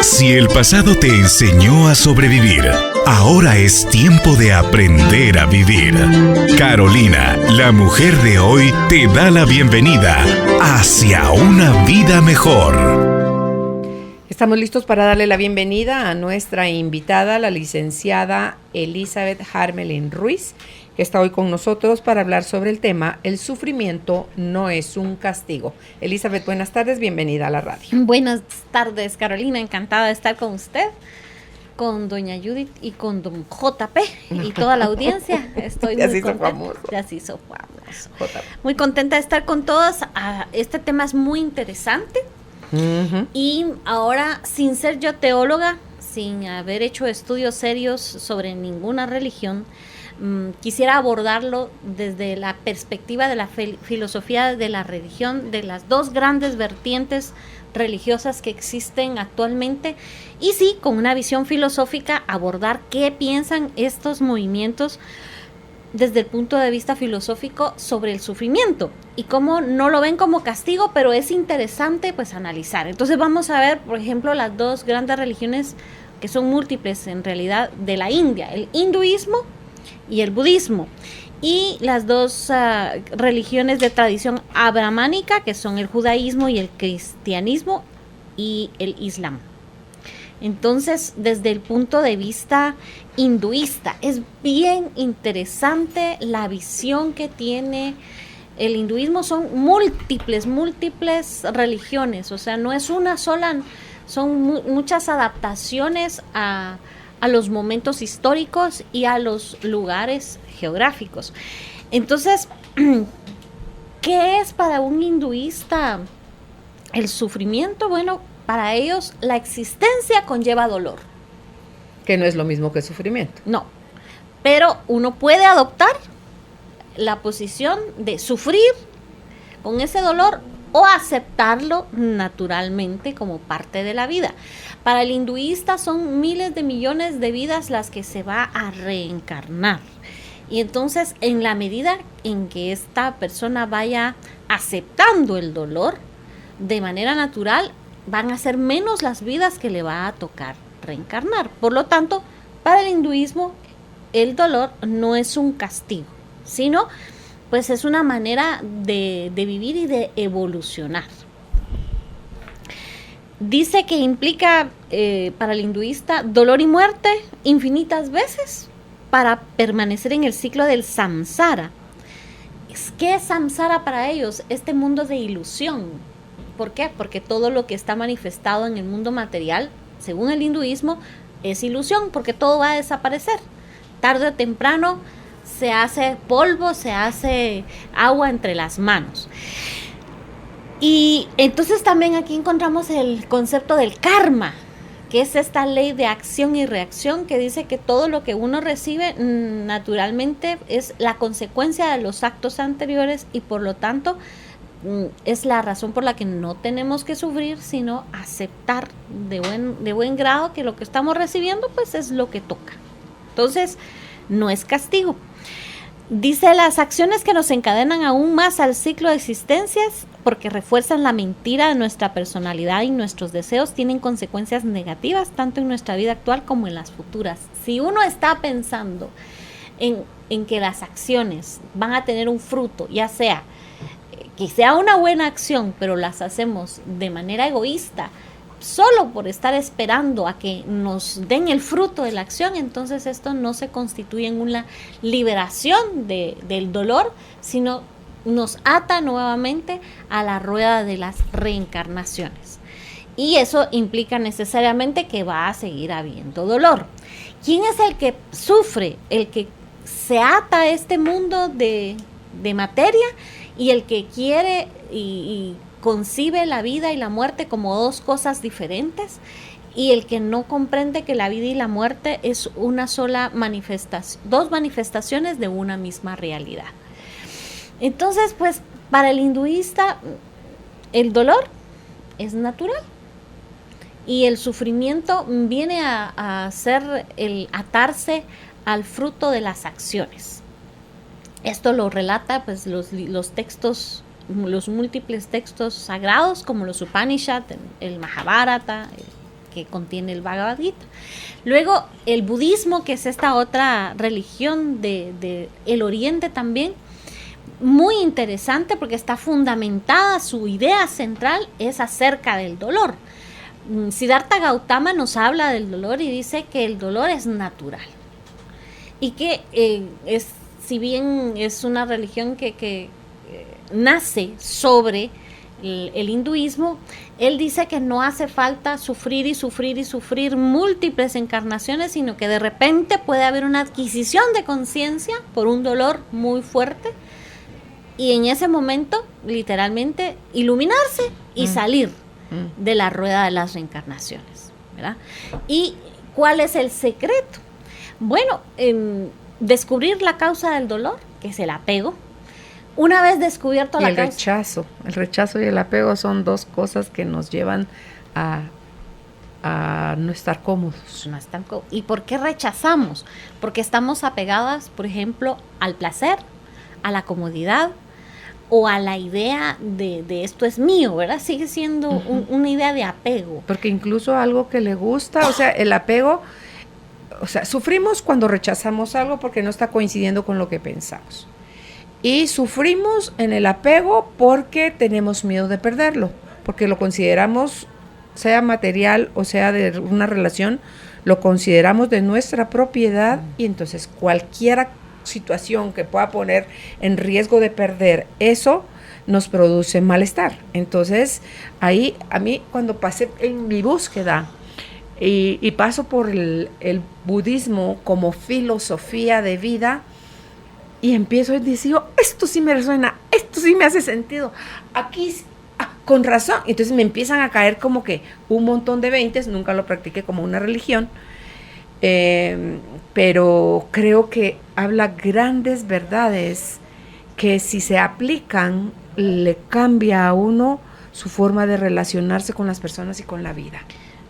Si el pasado te enseñó a sobrevivir, ahora es tiempo de aprender a vivir. Carolina, la mujer de hoy, te da la bienvenida hacia una vida mejor. Estamos listos para darle la bienvenida a nuestra invitada, la licenciada Elizabeth Harmelin Ruiz, que está hoy con nosotros para hablar sobre el tema El sufrimiento no es un castigo. Elizabeth, buenas tardes, bienvenida a la radio. Buenas tardes, Carolina, encantada de estar con usted, con doña Judith y con don JP y toda la audiencia. Estoy muy contenta. Ya se hizo famoso. Muy contenta de estar con todos. Este tema es muy interesante. Y ahora, sin ser yo teóloga, sin haber hecho estudios serios sobre ninguna religión, quisiera abordarlo desde la perspectiva de la filosofía de la religión, de las dos grandes vertientes religiosas que existen actualmente, y sí, con una visión filosófica, abordar qué piensan estos movimientos desde el punto de vista filosófico sobre el sufrimiento y cómo no lo ven como castigo, pero es interesante pues analizar. Entonces vamos a ver, por ejemplo, las dos grandes religiones que son múltiples en realidad de la India, el hinduismo y el budismo, y las dos religiones de tradición abrahámica, que son el judaísmo y el cristianismo y el islam. Entonces, desde el punto de vista hinduista, es bien interesante la visión que tiene el hinduismo. Son múltiples religiones, o sea, no es una sola, son muchas adaptaciones a los momentos históricos y a los lugares geográficos. Entonces, ¿qué es para un hinduista el sufrimiento? Bueno, para ellos la existencia conlleva dolor. Que no es lo mismo que sufrimiento. No, pero uno puede adoptar la posición de sufrir con ese dolor o aceptarlo naturalmente como parte de la vida. Para el hinduista son miles de millones de vidas las que se va a reencarnar. Y entonces, en la medida en que esta persona vaya aceptando el dolor de manera natural, van a ser menos las vidas que le va a tocar reencarnar. Por lo tanto, para el hinduismo, el dolor no es un castigo, sino pues es una manera de vivir y de evolucionar. Dice que implica para el hinduista dolor y muerte infinitas veces para permanecer en el ciclo del samsara. ¿Qué es samsara para ellos? Este mundo de ilusión. ¿Por qué? Porque todo lo que está manifestado en el mundo material, según el hinduismo, es ilusión, porque todo va a desaparecer. Tarde o temprano se hace polvo, se hace agua entre las manos. Y entonces también aquí encontramos el concepto del karma, que es esta ley de acción y reacción que dice que todo lo que uno recibe naturalmente es la consecuencia de los actos anteriores y por lo tanto es la razón por la que no tenemos que sufrir, sino aceptar de buen grado que lo que estamos recibiendo pues es lo que toca. Entonces no es castigo. Dice las acciones que nos encadenan aún más al ciclo de existencias porque refuerzan la mentira de nuestra personalidad y nuestros deseos tienen consecuencias negativas tanto en nuestra vida actual como en las futuras. Si uno está pensando en que las acciones van a tener un fruto, ya sea que sea una buena acción, pero las hacemos de manera egoísta, solo por estar esperando a que nos den el fruto de la acción, entonces esto no se constituye en una liberación del dolor, sino nos ata nuevamente a la rueda de las reencarnaciones. Y eso implica necesariamente que va a seguir habiendo dolor. ¿Quién es el que sufre? El que se ata a este mundo de materia y el que quiere y concibe la vida y la muerte como dos cosas diferentes, y el que no comprende que la vida y la muerte es una sola manifestación, dos manifestaciones de una misma realidad. Entonces, pues, para el hinduista, el dolor es natural y el sufrimiento viene a ser el atarse al fruto de las acciones. Esto lo relata pues los textos, los múltiples textos sagrados como los Upanishad, el Mahabharata, que contiene el Bhagavad Gita. Luego, el budismo, que es esta otra religión de el Oriente también, muy interesante porque está fundamentada, su idea central es acerca del dolor. Siddhartha Gautama nos habla del dolor y dice que el dolor es natural y que si bien es una religión que nace sobre el hinduismo, él dice que no hace falta sufrir y sufrir y sufrir múltiples encarnaciones, sino que de repente puede haber una adquisición de conciencia por un dolor muy fuerte y en ese momento literalmente iluminarse y salir de la rueda de las reencarnaciones, ¿verdad? ¿Y cuál es el secreto? Bueno, descubrir la causa del dolor, que es el apego. Una vez descubierto la causa... El rechazo y el apego son dos cosas que nos llevan a no estar cómodos. No están cómodos. ¿Y por qué rechazamos? Porque estamos apegadas, por ejemplo, al placer, a la comodidad, o a la idea de esto es mío, ¿verdad? Sigue siendo una idea de apego. Porque incluso algo que le gusta, o sea, el apego, o sea, sufrimos cuando rechazamos algo porque no está coincidiendo con lo que pensamos. Y sufrimos en el apego porque tenemos miedo de perderlo, porque lo consideramos, sea material o sea de una relación, lo consideramos de nuestra propiedad y entonces cualquier situación que pueda poner en riesgo de perder eso nos produce malestar. Entonces ahí a mí cuando pasé en mi búsqueda y paso por el budismo como filosofía de vida y empiezo a decir, esto sí me resuena, esto sí me hace sentido, aquí con razón. Entonces me empiezan a caer como que un montón de veintes, nunca lo practiqué como una religión, pero creo que habla grandes verdades que si se aplican le cambia a uno su forma de relacionarse con las personas y con la vida.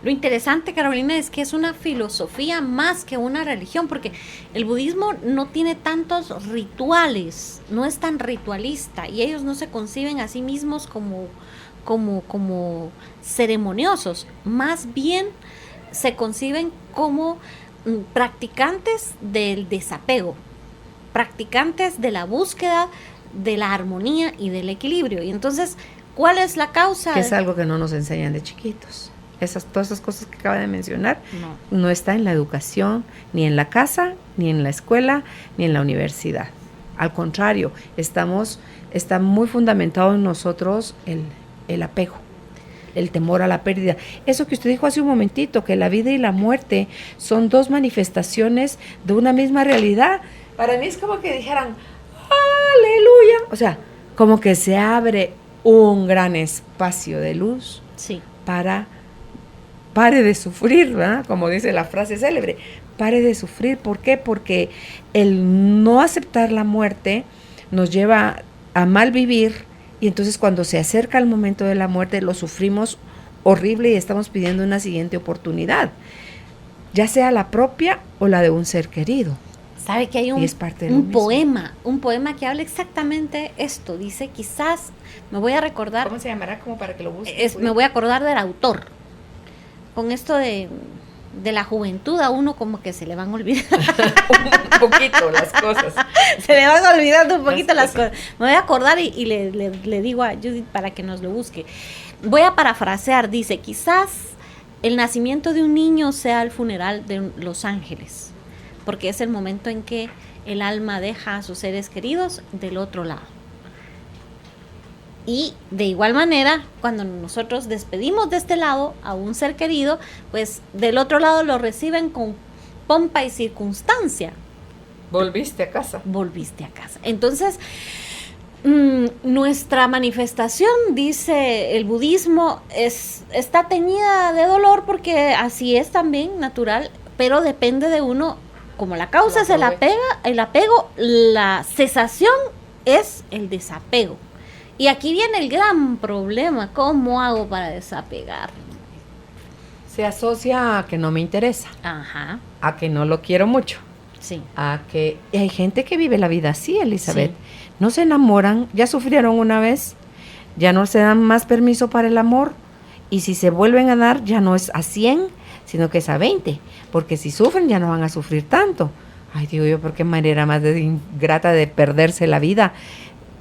Lo interesante, Carolina, es que es una filosofía más que una religión, porque el budismo no tiene tantos rituales, no es tan ritualista y ellos no se conciben a sí mismos como ceremoniosos, más bien se conciben como practicantes del desapego, practicantes de la búsqueda de la armonía y del equilibrio. Y entonces, ¿cuál es la causa? Que es algo que no nos enseñan de chiquitos. Todas esas cosas que acaba de mencionar no está en la educación, ni en la casa, ni en la escuela, ni en la universidad. Al contrario, está muy fundamentado en nosotros el apego, el temor a la pérdida. Eso que usted dijo hace un momentito, que la vida y la muerte son dos manifestaciones de una misma realidad. Para mí es como que dijeran, aleluya. O sea, como que se abre un gran espacio de luz para pare de sufrir, ¿verdad? Como dice la frase célebre, pare de sufrir. ¿Por qué? Porque el no aceptar la muerte nos lleva a mal vivir y entonces cuando se acerca el momento de la muerte lo sufrimos horrible y estamos pidiendo una siguiente oportunidad, ya sea la propia o la de un ser querido. ¿Sabe que hay un poema que habla exactamente esto? Dice, quizás, me voy a recordar... ¿Cómo se llamará? Como para que lo busque. Me voy a acordar del autor. Con esto de la juventud a uno como que se le van olvidando un poquito las cosas. Se le van olvidando un poquito las cosas. Me voy a acordar y le digo a Judith para que nos lo busque. Voy a parafrasear, dice, quizás el nacimiento de un niño sea el funeral de los ángeles, porque es el momento en que el alma deja a sus seres queridos del otro lado. Y de igual manera, cuando nosotros despedimos de este lado a un ser querido, pues del otro lado lo reciben con pompa y circunstancia. Volviste a casa. Volviste a casa. Entonces, nuestra manifestación, dice el budismo, está teñida de dolor porque así es también natural, pero depende de uno. Como la causa es el apego, la cesación es el desapego. Y aquí viene el gran problema, ¿cómo hago para desapegar? Se asocia a que no me interesa, a que no lo quiero mucho, a que... Y hay gente que vive la vida así, Elizabeth, no se enamoran, ya sufrieron una vez, ya no se dan más permiso para el amor, y si se vuelven a dar, ya no es a 100, sino que es a 20, porque si sufren ya no van a sufrir tanto. Ay, digo yo, ¿por qué manera más ingrata de perderse la vida?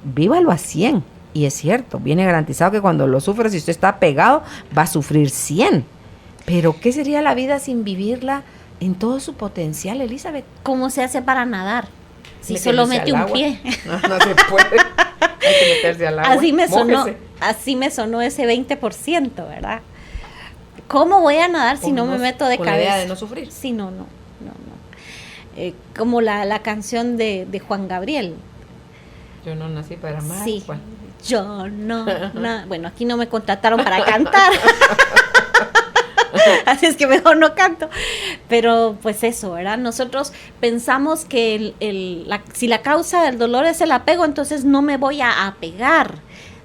Vívalo a 100. Y es cierto, viene garantizado que cuando lo sufre, si usted está pegado, va a sufrir 100. Pero ¿qué sería la vida sin vivirla en todo su potencial, Elizabeth? ¿Cómo se hace para nadar? Si solo mete un pie. No se puede. Hay que meterse al agua. Así me sonó ese 20%, ¿verdad? ¿Cómo voy a nadar si no me meto de cabeza? Con la idea de no sufrir. Sí, no. Como la canción de Juan Gabriel. Yo no nací para amar. Sí. Yo no. Bueno, aquí no me contrataron para cantar. Así es que mejor no canto. Pero pues eso, ¿verdad? Nosotros pensamos que si la causa del dolor es el apego, entonces no me voy a apegar.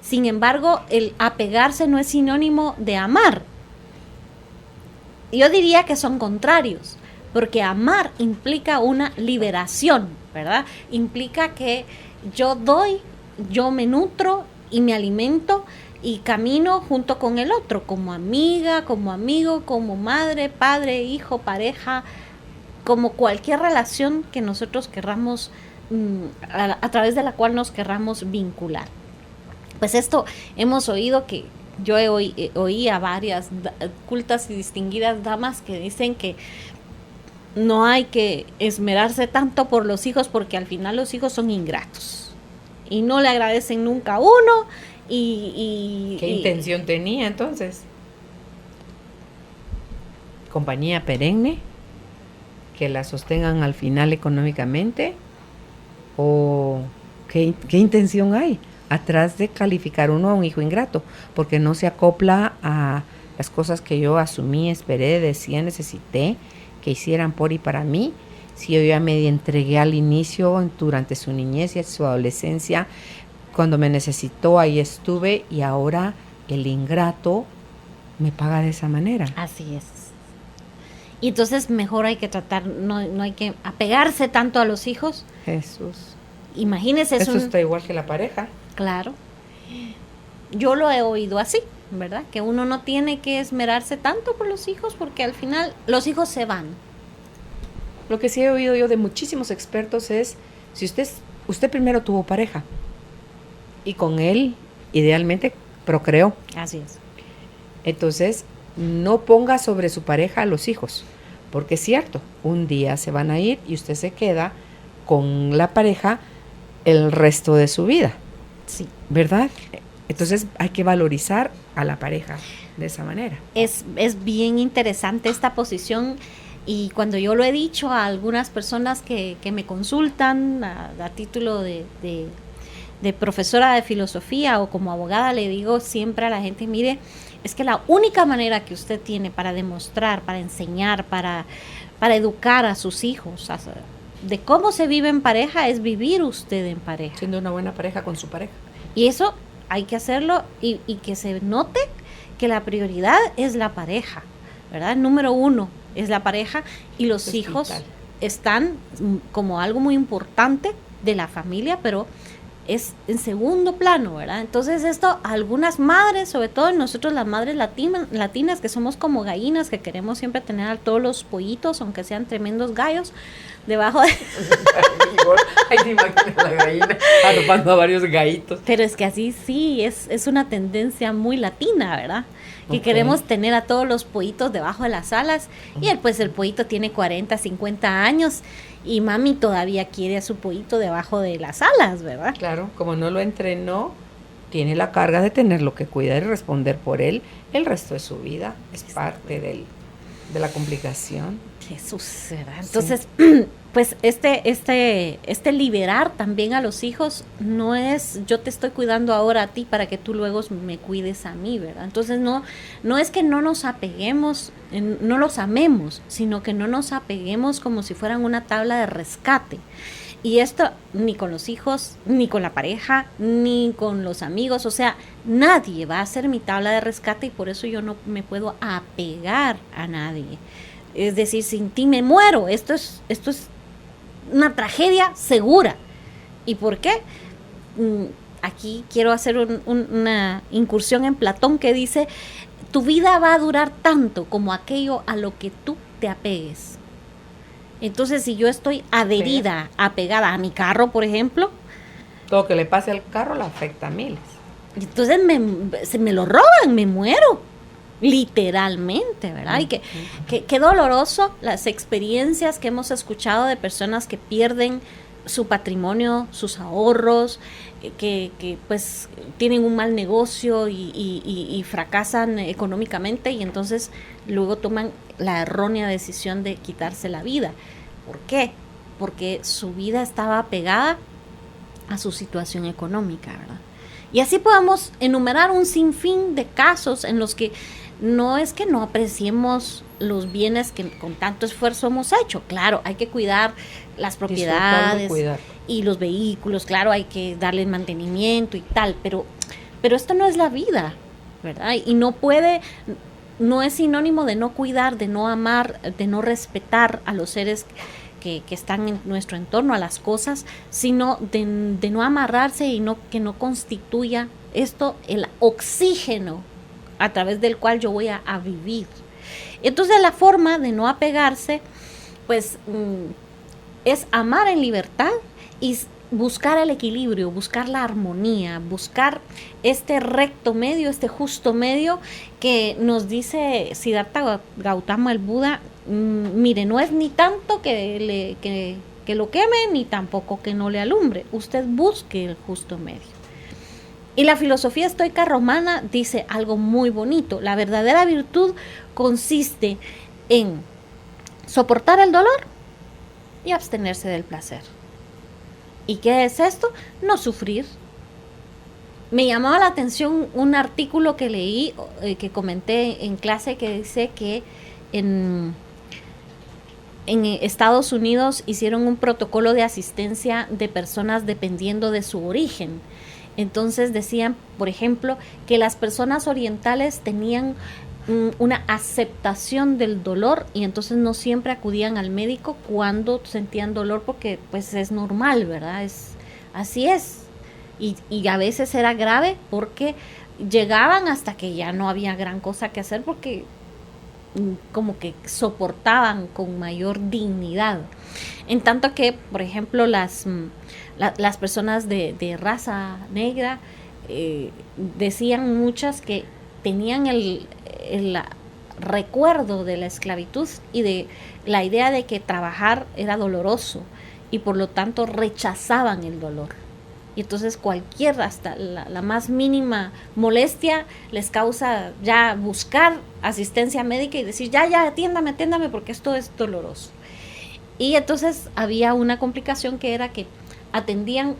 Sin embargo, el apegarse no es sinónimo de amar. Yo diría que son contrarios, porque amar implica una liberación, ¿verdad? Implica que yo doy, yo me nutro y me alimento y camino junto con el otro, como amiga, como amigo, como madre, padre, hijo, pareja, como cualquier relación que nosotros querramos, a través de la cual nos querramos vincular. Pues esto hemos oído que yo oí a varias cultas y distinguidas damas que dicen que no hay que esmerarse tanto por los hijos porque al final los hijos son ingratos y no le agradecen nunca a uno. ¿Qué intención tenía entonces? ¿Compañía perenne? ¿Que la sostengan al final económicamente? ¿O qué intención hay atrás de calificar uno a un hijo ingrato? Porque no se acopla a las cosas que yo asumí, esperé, decía, necesité que hicieran por y para mí. Si yo ya me entregué al inicio, durante su niñez y su adolescencia, cuando me necesitó, ahí estuve, y ahora el ingrato me paga de esa manera. Así es. Y entonces mejor hay que tratar, no hay que apegarse tanto a los hijos. Jesús. Imagínese. Eso está igual que la pareja. Claro. Yo lo he oído así, ¿verdad? Que uno no tiene que esmerarse tanto por los hijos porque al final los hijos se van. Lo que sí he oído yo de muchísimos expertos es, si usted primero tuvo pareja, y con él, idealmente, procreó. Así es. Entonces, no ponga sobre su pareja a los hijos, porque es cierto, un día se van a ir y usted se queda con la pareja el resto de su vida. Sí. ¿Verdad? Entonces, hay que valorizar a la pareja de esa manera. Es bien interesante esta posición, y cuando yo lo he dicho a algunas personas que me consultan a título de profesora de filosofía o como abogada, le digo siempre a la gente, mire, es que la única manera que usted tiene para demostrar, para enseñar, para educar a sus hijos de cómo se vive en pareja es vivir usted en pareja. Siendo una buena pareja con su pareja. Y eso hay que hacerlo y que se note que la prioridad es la pareja, ¿verdad? Número 1 es la pareja y los hijos están como algo muy importante de la familia, pero es en segundo plano, ¿verdad? Entonces esto, algunas madres, sobre todo nosotros las madres latinas, que somos como gallinas, que queremos siempre tener a todos los pollitos, aunque sean tremendos gallos, debajo de... Ay, te imaginas la gallina arropando a varios gallitos. Pero es que así sí, es una tendencia muy latina, ¿verdad? Que queremos tener a todos los pollitos debajo de las alas, y el pollito tiene 40, 50 años, y mami todavía quiere a su pollito debajo de las alas, ¿verdad? Claro, como no lo entrenó, tiene la carga de tenerlo que cuidar y responder por él el resto de su vida. Es parte de la complicación. Jesús, ¿verdad? Entonces, sí. Pues este liberar también a los hijos no es yo te estoy cuidando ahora a ti para que tú luego me cuides a mí, ¿verdad? Entonces no es que no nos apeguemos, no los amemos, sino que no nos apeguemos como si fueran una tabla de rescate. Y esto ni con los hijos, ni con la pareja, ni con los amigos, o sea, nadie va a ser mi tabla de rescate, y por eso yo no me puedo apegar a nadie. Es decir, sin ti me muero. Esto es una tragedia segura. ¿Y por qué? Aquí quiero hacer una incursión en Platón, que dice: tu vida va a durar tanto como aquello a lo que tú te apegues. Entonces, si yo estoy adherida, apegada a mi carro, por ejemplo, todo que le pase al carro le afecta a miles. Entonces se me lo roban, me muero, literalmente, ¿verdad? Y qué doloroso las experiencias que hemos escuchado de personas que pierden su patrimonio, sus ahorros, que pues tienen un mal negocio y fracasan económicamente, y entonces luego toman la errónea decisión de quitarse la vida. ¿Por qué? Porque su vida estaba apegada a su situación económica, ¿verdad? Y así podemos enumerar un sinfín de casos en los que no es que no apreciemos los bienes que con tanto esfuerzo hemos hecho. Claro, hay que cuidar las propiedades y los vehículos, claro, hay que darle mantenimiento y tal, pero esto no es la vida, ¿verdad? Y no es sinónimo de no cuidar, de no amar, de no respetar a los seres que están en nuestro entorno, a las cosas, sino de no amarrarse y que no constituya esto el oxígeno a través del cual yo voy a vivir. Entonces la forma de no apegarse, pues, es amar en libertad y buscar el equilibrio, buscar la armonía, buscar este recto medio, este justo medio que nos dice Siddhartha Gautama, el Buda. Mire, no es ni tanto que lo queme, ni tampoco que no le alumbre. Usted busque el justo medio. Y la filosofía estoica romana dice algo muy bonito. La verdadera virtud consiste en soportar el dolor y abstenerse del placer. ¿Y qué es esto? No sufrir. Me llamaba la atención un artículo que leí, que comenté en clase, que dice que en Estados Unidos hicieron un protocolo de asistencia de personas dependiendo de su origen. Entonces decían, por ejemplo, que las personas orientales tenían una aceptación del dolor y entonces no siempre acudían al médico cuando sentían dolor, porque pues es normal, ¿verdad? Así es. Y a veces era grave porque llegaban hasta que ya no había gran cosa que hacer, porque como que soportaban con mayor dignidad. En tanto que, por ejemplo, las personas de raza negra, decían muchas que tenían el recuerdo de la esclavitud y de la idea de que trabajar era doloroso, y por lo tanto rechazaban el dolor. Y entonces hasta la más mínima molestia les causa ya buscar asistencia médica y decir, ya, atiéndame, porque esto es doloroso. Y entonces había una complicación, que era que atendían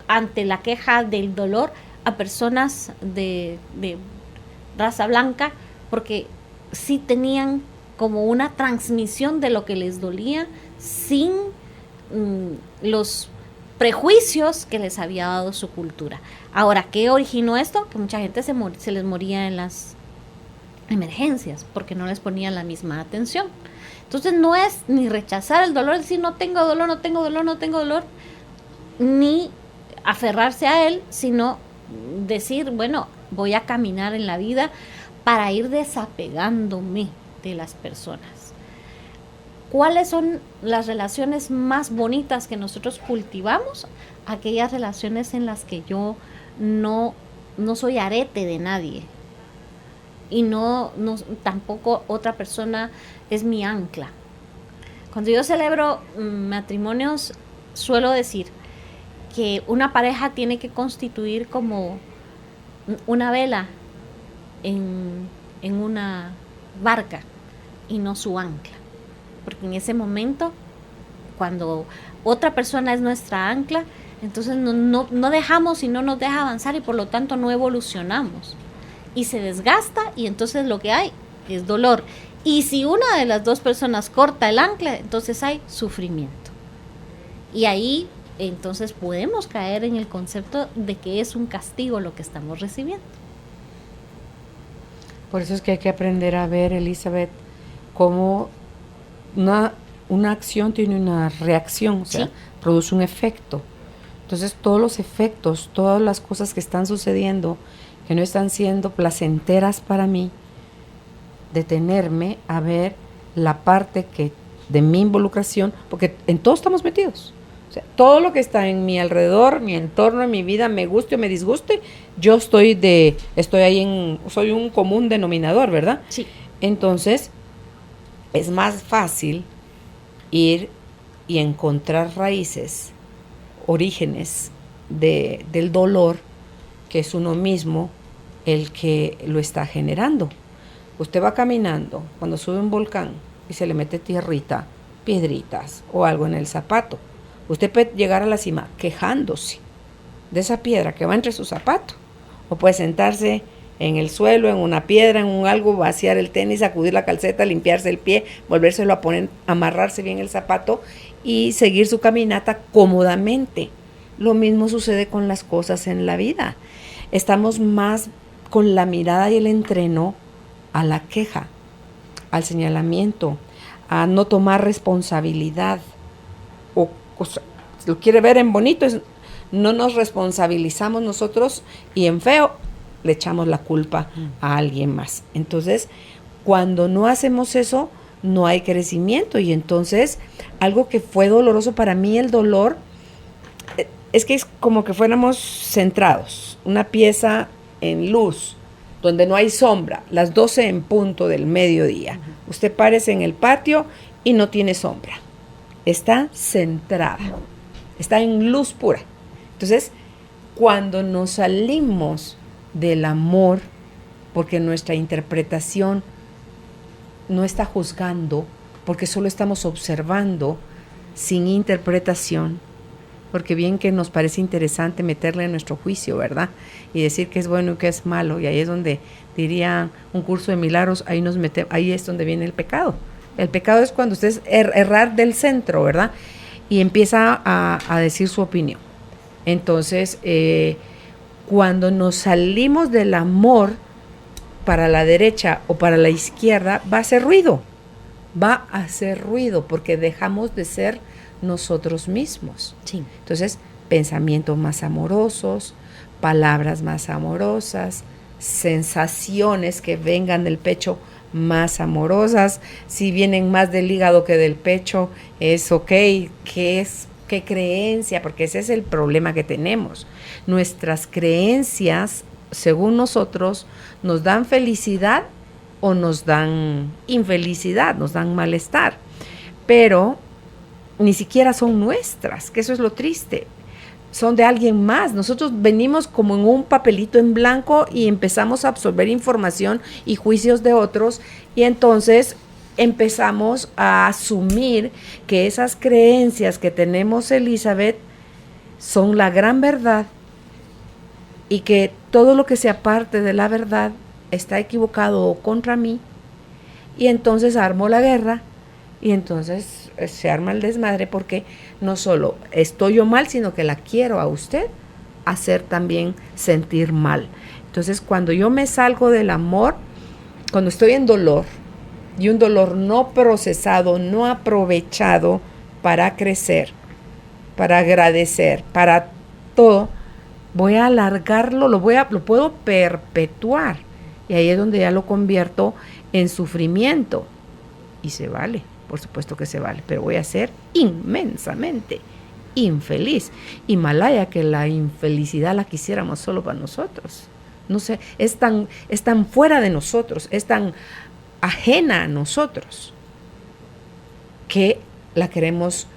ante la queja del dolor a personas de raza blanca, porque sí tenían como una transmisión de lo que les dolía sin los prejuicios que les había dado su cultura. Ahora, ¿qué originó esto? Que mucha gente se les moría en las emergencias porque no les ponían la misma atención. Entonces no es ni rechazar el dolor, decir no tengo dolor, ni aferrarse a él, sino decir, bueno, voy a caminar en la vida para ir desapegándome de las personas. ¿Cuáles son las relaciones más bonitas que nosotros cultivamos? Aquellas relaciones en las que yo no soy arete de nadie, y no tampoco otra persona es mi ancla. Cuando yo celebro matrimonios, suelo decir que una pareja tiene que constituir como una vela en una barca y no su ancla. Porque en ese momento, cuando otra persona es nuestra ancla, entonces no dejamos y no nos deja avanzar, y por lo tanto no evolucionamos. Y se desgasta, y entonces lo que hay es dolor. Y si una de las dos personas corta el ancla, entonces hay sufrimiento. Y ahí entonces podemos caer en el concepto de que es un castigo lo que estamos recibiendo. Por eso es que hay que aprender a ver, Elizabeth, cómo una acción tiene una reacción, o sea, ¿sí? Produce un efecto. Entonces todos los efectos, todas las cosas que están sucediendo que no están siendo placenteras para mí, detenerme a ver la parte que de mi involucración, porque en todo estamos metidos. O sea, todo lo que está en mi alrededor, mi entorno, en mi vida, me guste o me disguste, yo soy un común denominador, ¿verdad? Sí. Entonces, es más fácil ir y encontrar raíces, orígenes del dolor, que es uno mismo el que lo está generando. Usted va caminando cuando sube un volcán y se le mete tierrita, piedritas o algo en el zapato. Usted puede llegar a la cima quejándose de esa piedra que va entre sus zapatos, o puede sentarse en el suelo, en una piedra, en un algo, vaciar el tenis, sacudir la calceta, limpiarse el pie, volvérselo a poner, amarrarse bien el zapato y seguir su caminata cómodamente. Lo mismo sucede con las cosas en la vida. Estamos más con la mirada y el entreno a la queja, al señalamiento, a no tomar responsabilidad. O sea, si lo quiere ver en bonito, no nos responsabilizamos nosotros, y en feo le echamos la culpa a alguien más. Entonces, cuando no hacemos eso, no hay crecimiento. Y entonces, algo que fue doloroso para mí, el dolor, es que es como que fuéramos centrados, una pieza en luz, donde no hay sombra, las 12 en punto del mediodía. Usted párese en el patio y no tiene sombra. Está centrada, está en luz pura. Entonces, cuando nos salimos del amor, porque nuestra interpretación no está juzgando, porque solo estamos observando sin interpretación, porque bien que nos parece interesante meterle en nuestro juicio, ¿verdad? Y decir qué es bueno y qué es malo, y ahí es donde diría un curso de milagros, ahí es donde viene el pecado. El pecado es cuando usted es errar del centro, ¿verdad? Y empieza a decir su opinión. Entonces, cuando nos salimos del amor para la derecha o para la izquierda, va a hacer ruido, porque dejamos de ser nosotros mismos. Sí. Entonces, pensamientos más amorosos, palabras más amorosas, sensaciones que vengan del pecho más amorosas. Si vienen más del hígado que del pecho, es ok. ¿Qué creencia? Porque ese es el problema que tenemos. Nuestras creencias, según nosotros, nos dan felicidad o nos dan infelicidad, nos dan malestar. Pero ni siquiera son nuestras, que eso es lo triste. Son de alguien más. Nosotros venimos como en un papelito en blanco y empezamos a absorber información y juicios de otros, y entonces empezamos a asumir que esas creencias que tenemos, Elizabeth, son la gran verdad, y que todo lo que se aparte de la verdad está equivocado o contra mí, y entonces armo la guerra, y entonces se arma el desmadre, porque no solo estoy yo mal, sino que la quiero a usted hacer también sentir mal. Entonces, cuando yo me salgo del amor, cuando estoy en dolor, y un dolor no procesado, no aprovechado para crecer, para agradecer, para todo, voy a alargarlo, lo puedo perpetuar, y ahí es donde ya lo convierto en sufrimiento, y se vale. Por supuesto que se vale, pero voy a ser inmensamente infeliz. Himalaya, que la infelicidad la quisiéramos solo para nosotros. No sé, es tan fuera de nosotros, es tan ajena a nosotros, que la queremos,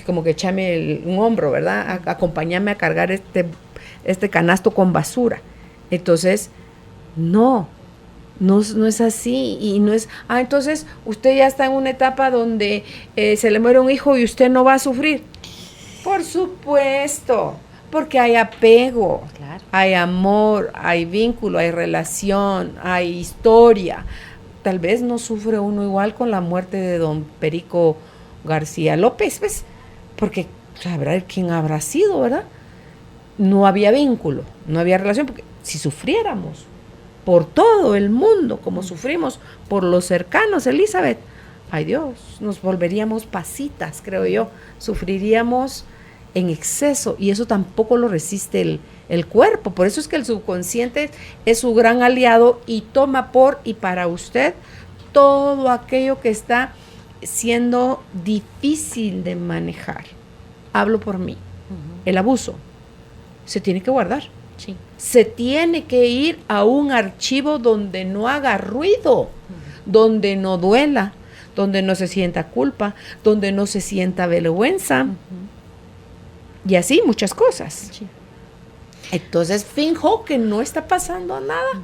como que echarme un hombro, ¿verdad? Acompañarme a cargar este canasto con basura. Entonces, no es así, y no es, entonces usted ya está en una etapa donde se le muere un hijo y usted no va a sufrir. Por supuesto, porque hay apego, Claro. Hay amor, hay vínculo, hay relación, hay historia. Tal vez no sufre uno igual con la muerte de don Perico García López, pues, porque sabrá quién habrá sido, ¿verdad? No había vínculo, no había relación, porque si sufriéramos por todo el mundo, como sufrimos por los cercanos, Elizabeth, ay Dios, nos volveríamos pasitas, creo yo, sufriríamos en exceso y eso tampoco lo resiste el cuerpo. Por eso es que el subconsciente es su gran aliado y toma por y para usted todo aquello que está siendo difícil de manejar. Hablo por mí. El abuso se tiene que guardar. Sí. Se tiene que ir a un archivo donde no haga ruido, donde no duela, donde no se sienta culpa, donde no se sienta vergüenza. Y así muchas cosas. Sí. Entonces finjo que no está pasando nada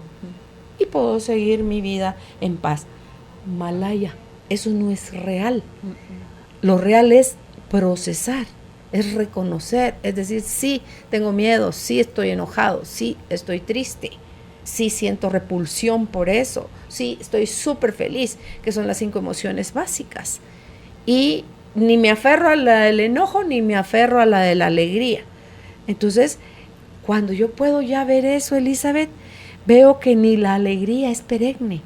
y puedo seguir mi vida en paz. Malaya, eso no es real. Lo real es procesar, es reconocer, es decir, sí tengo miedo, sí estoy enojado, sí estoy triste, sí siento repulsión por eso, sí estoy súper feliz, que son las 5 emociones básicas. Y ni me aferro a la del enojo, ni me aferro a la de la alegría. Entonces, cuando yo puedo ya ver eso, Elizabeth, veo que ni la alegría es perenne,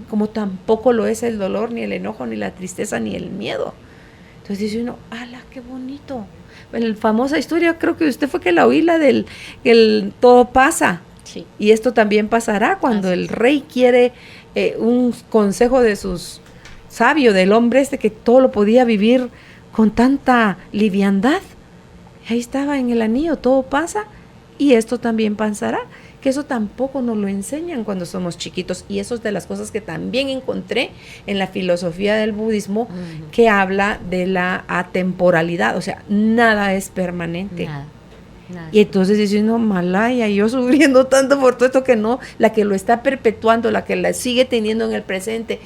como tampoco lo es el dolor, ni el enojo, ni la tristeza, ni el miedo. Entonces dice uno, ¡ala, qué bonito! La famosa historia, creo que usted fue que la oí, la del que todo pasa. Sí. Y esto también pasará cuando el rey quiere un consejo de sus sabios, del hombre que todo lo podía vivir con tanta liviandad. Ahí estaba en el anillo, todo pasa y esto también pasará. Que eso tampoco nos lo enseñan cuando somos chiquitos y eso es de las cosas que también encontré en la filosofía del budismo, que habla de la atemporalidad, o sea, nada es permanente. Nada. Y entonces diciendo, Malaya, yo sufriendo tanto por todo esto, que no, la que lo está perpetuando, la que la sigue teniendo en el presente,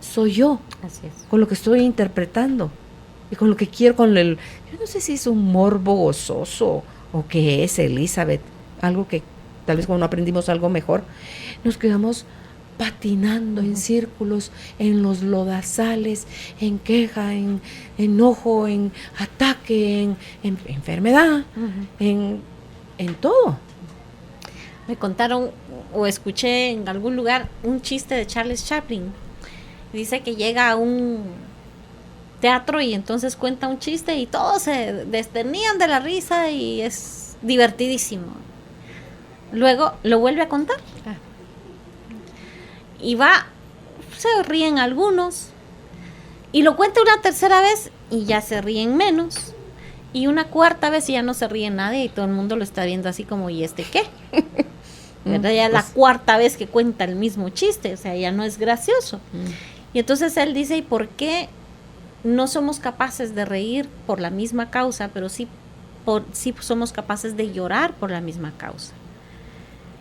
soy yo. Así es. Con lo que estoy interpretando y con lo que quiero, yo no sé si es un morbo gozoso o qué es, Elizabeth, algo que tal vez cuando aprendimos algo mejor, nos quedamos patinando en círculos, en los lodazales, en queja, en enojo, en ataque, en enfermedad, en todo. Me contaron o escuché en algún lugar un chiste de Charles Chaplin. Dice que llega a un teatro y entonces cuenta un chiste y todos se desternían de la risa y es divertidísimo. Luego lo vuelve a contar. Y se ríen algunos. Y lo cuenta una tercera vez y ya se ríen menos. Y una cuarta vez y ya no se ríe nadie y todo el mundo lo está viendo así como, ¿y este qué? ¿Verdad? Ya es la cuarta vez que cuenta el mismo chiste, o sea, ya no es gracioso. Y entonces él dice, ¿y por qué no somos capaces de reír por la misma causa, pero sí somos capaces de llorar por la misma causa?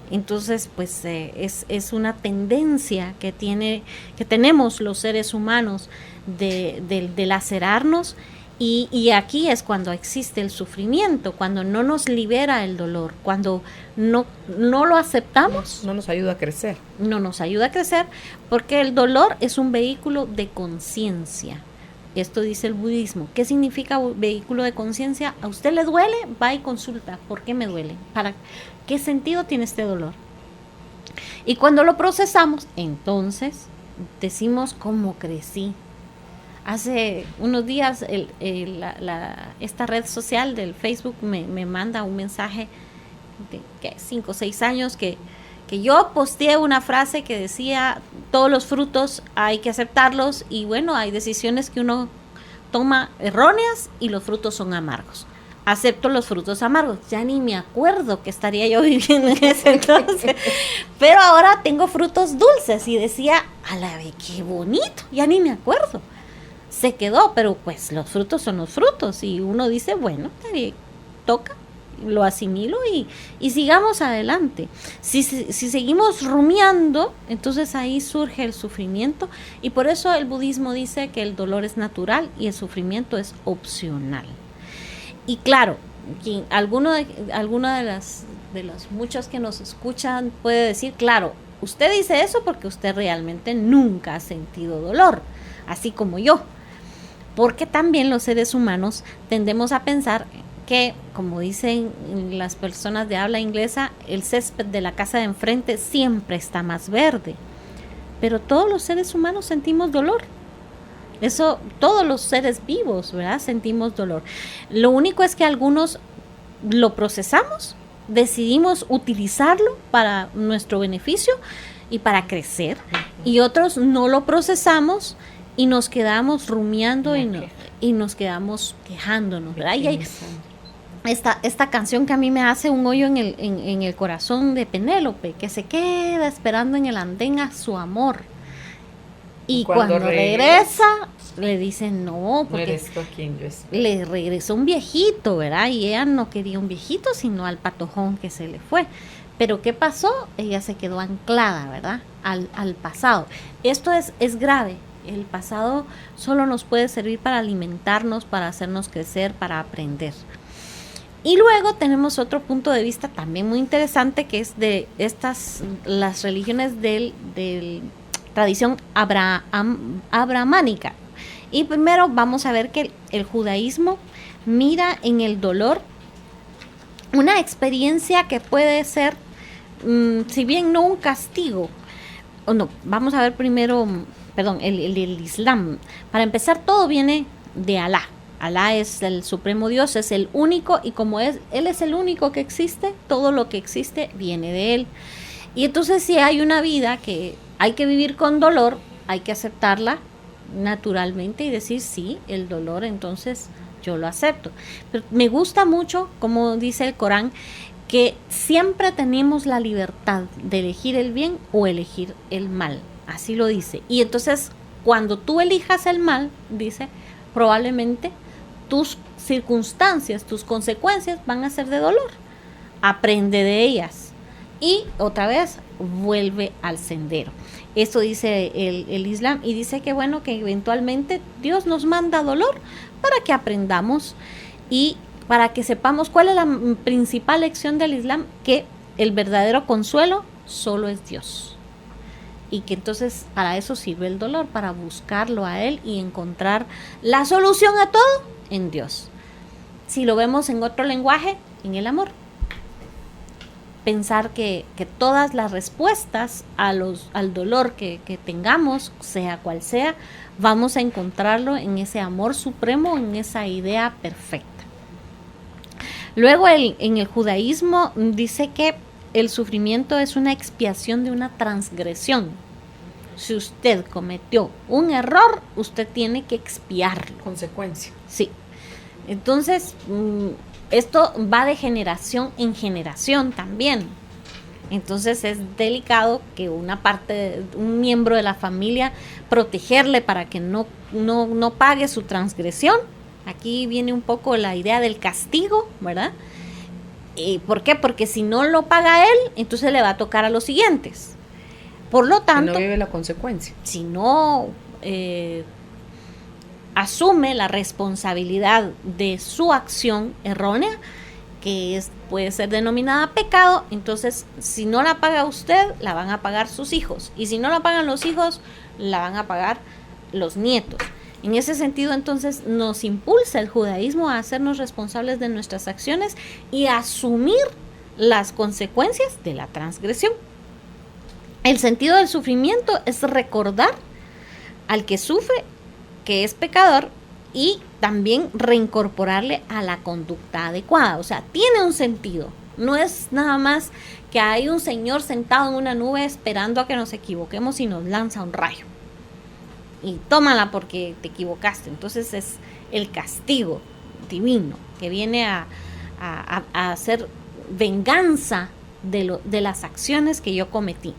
Entonces, pues es una tendencia que tenemos los seres humanos de lacerarnos y aquí es cuando existe el sufrimiento, cuando no nos libera el dolor, cuando no lo aceptamos. No nos ayuda a crecer. No nos ayuda a crecer porque el dolor es un vehículo de conciencia. Esto dice el budismo. ¿Qué significa vehículo de conciencia? ¿A usted le duele? Va y consulta. ¿Por qué me duele? ¿Para qué sentido tiene este dolor? Y cuando lo procesamos, entonces decimos cómo crecí. Hace unos días esta red social del Facebook me manda un mensaje de 5 o 6 años que yo posteé una frase que decía, todos los frutos hay que aceptarlos y bueno, hay decisiones que uno toma erróneas y los frutos son amargos. Acepto los frutos amargos. Ya ni me acuerdo que estaría yo viviendo en ese entonces. Pero ahora tengo frutos dulces y decía, a la vez, qué bonito, ya ni me acuerdo. Se quedó, pero pues los frutos son los frutos y uno dice, bueno, toca, lo asimilo y sigamos adelante. Si seguimos rumiando, entonces ahí surge el sufrimiento y por eso el budismo dice que el dolor es natural y el sufrimiento es opcional. Y claro, alguno de las muchos que nos escuchan puede decir, claro, usted dice eso porque usted realmente nunca ha sentido dolor, así como yo. Porque también los seres humanos tendemos a pensar que, como dicen las personas de habla inglesa, el césped de la casa de enfrente siempre está más verde. Pero todos los seres humanos sentimos dolor. Eso, todos los seres vivos, ¿verdad? Sentimos dolor. Lo único es que algunos lo procesamos, decidimos utilizarlo para nuestro beneficio y para crecer, y otros no lo procesamos y nos quedamos rumiando y nos quedamos quejándonos, ¿verdad? Y hay esta canción que a mí me hace un hoyo en el corazón de Penélope, que se queda esperando en el andén a su amor. Y cuando regresa, le dicen no, porque no eres tú a quien yo espero. Le regresó un viejito, ¿verdad? Y ella no quería un viejito, sino al patojón que se le fue. Pero ¿qué pasó? Ella se quedó anclada, ¿verdad? Al pasado. Esto es grave. El pasado solo nos puede servir para alimentarnos, para hacernos crecer, para aprender. Y luego tenemos otro punto de vista también muy interesante, que es de las religiones del tradición abrahámica. Y primero vamos a ver que el judaísmo mira en el dolor una experiencia que puede ser, si bien no un castigo, o no, vamos a ver primero, el Islam. Para empezar, todo viene de Alá. Alá es el supremo Dios, es el único, y como Él es el único que existe, todo lo que existe viene de Él. Y entonces, si hay una vida que hay que vivir con dolor, hay que aceptarla naturalmente y decir sí, el dolor, entonces yo lo acepto. Pero me gusta mucho, como dice el Corán, que siempre tenemos la libertad de elegir el bien o elegir el mal. Así lo dice. Y entonces, cuando tú elijas el mal, dice, probablemente tus circunstancias, tus consecuencias van a ser de dolor. Aprende de ellas. Y otra vez, vuelve al sendero. Esto dice el Islam, y dice que bueno, que eventualmente Dios nos manda dolor para que aprendamos y para que sepamos cuál es la principal lección del Islam, que el verdadero consuelo solo es Dios. Y que entonces para eso sirve el dolor, para buscarlo a Él y encontrar la solución a todo en Dios. Si lo vemos en otro lenguaje, en el amor. Pensar que todas las respuestas al dolor que tengamos, sea cual sea, vamos a encontrarlo en ese amor supremo, en esa idea perfecta. Luego en el judaísmo dice que el sufrimiento es una expiación de una transgresión. Si usted cometió un error, usted tiene que expiarlo. Consecuencia. Sí. Entonces, esto va de generación en generación también. Entonces es delicado que un miembro de la familia, protegerle para que no pague su transgresión. Aquí viene un poco la idea del castigo, ¿verdad? ¿Por qué? Porque si no lo paga él, entonces le va a tocar a los siguientes. Por lo tanto, no vive la consecuencia. Si no asume la responsabilidad de su acción errónea, que puede ser denominada pecado, entonces si no la paga usted, la van a pagar sus hijos, y si no la pagan los hijos, la van a pagar los nietos. En ese sentido, entonces, nos impulsa el judaísmo a hacernos responsables de nuestras acciones y a asumir las consecuencias de la transgresión. El sentido del sufrimiento es recordar al que sufre que es pecador y también reincorporarle a la conducta adecuada. O sea, tiene un sentido. No es nada más que hay un señor sentado en una nube esperando a que nos equivoquemos y nos lanza un rayo. Y tómala porque te equivocaste. Entonces es el castigo divino que viene a hacer venganza de las acciones que yo cometí.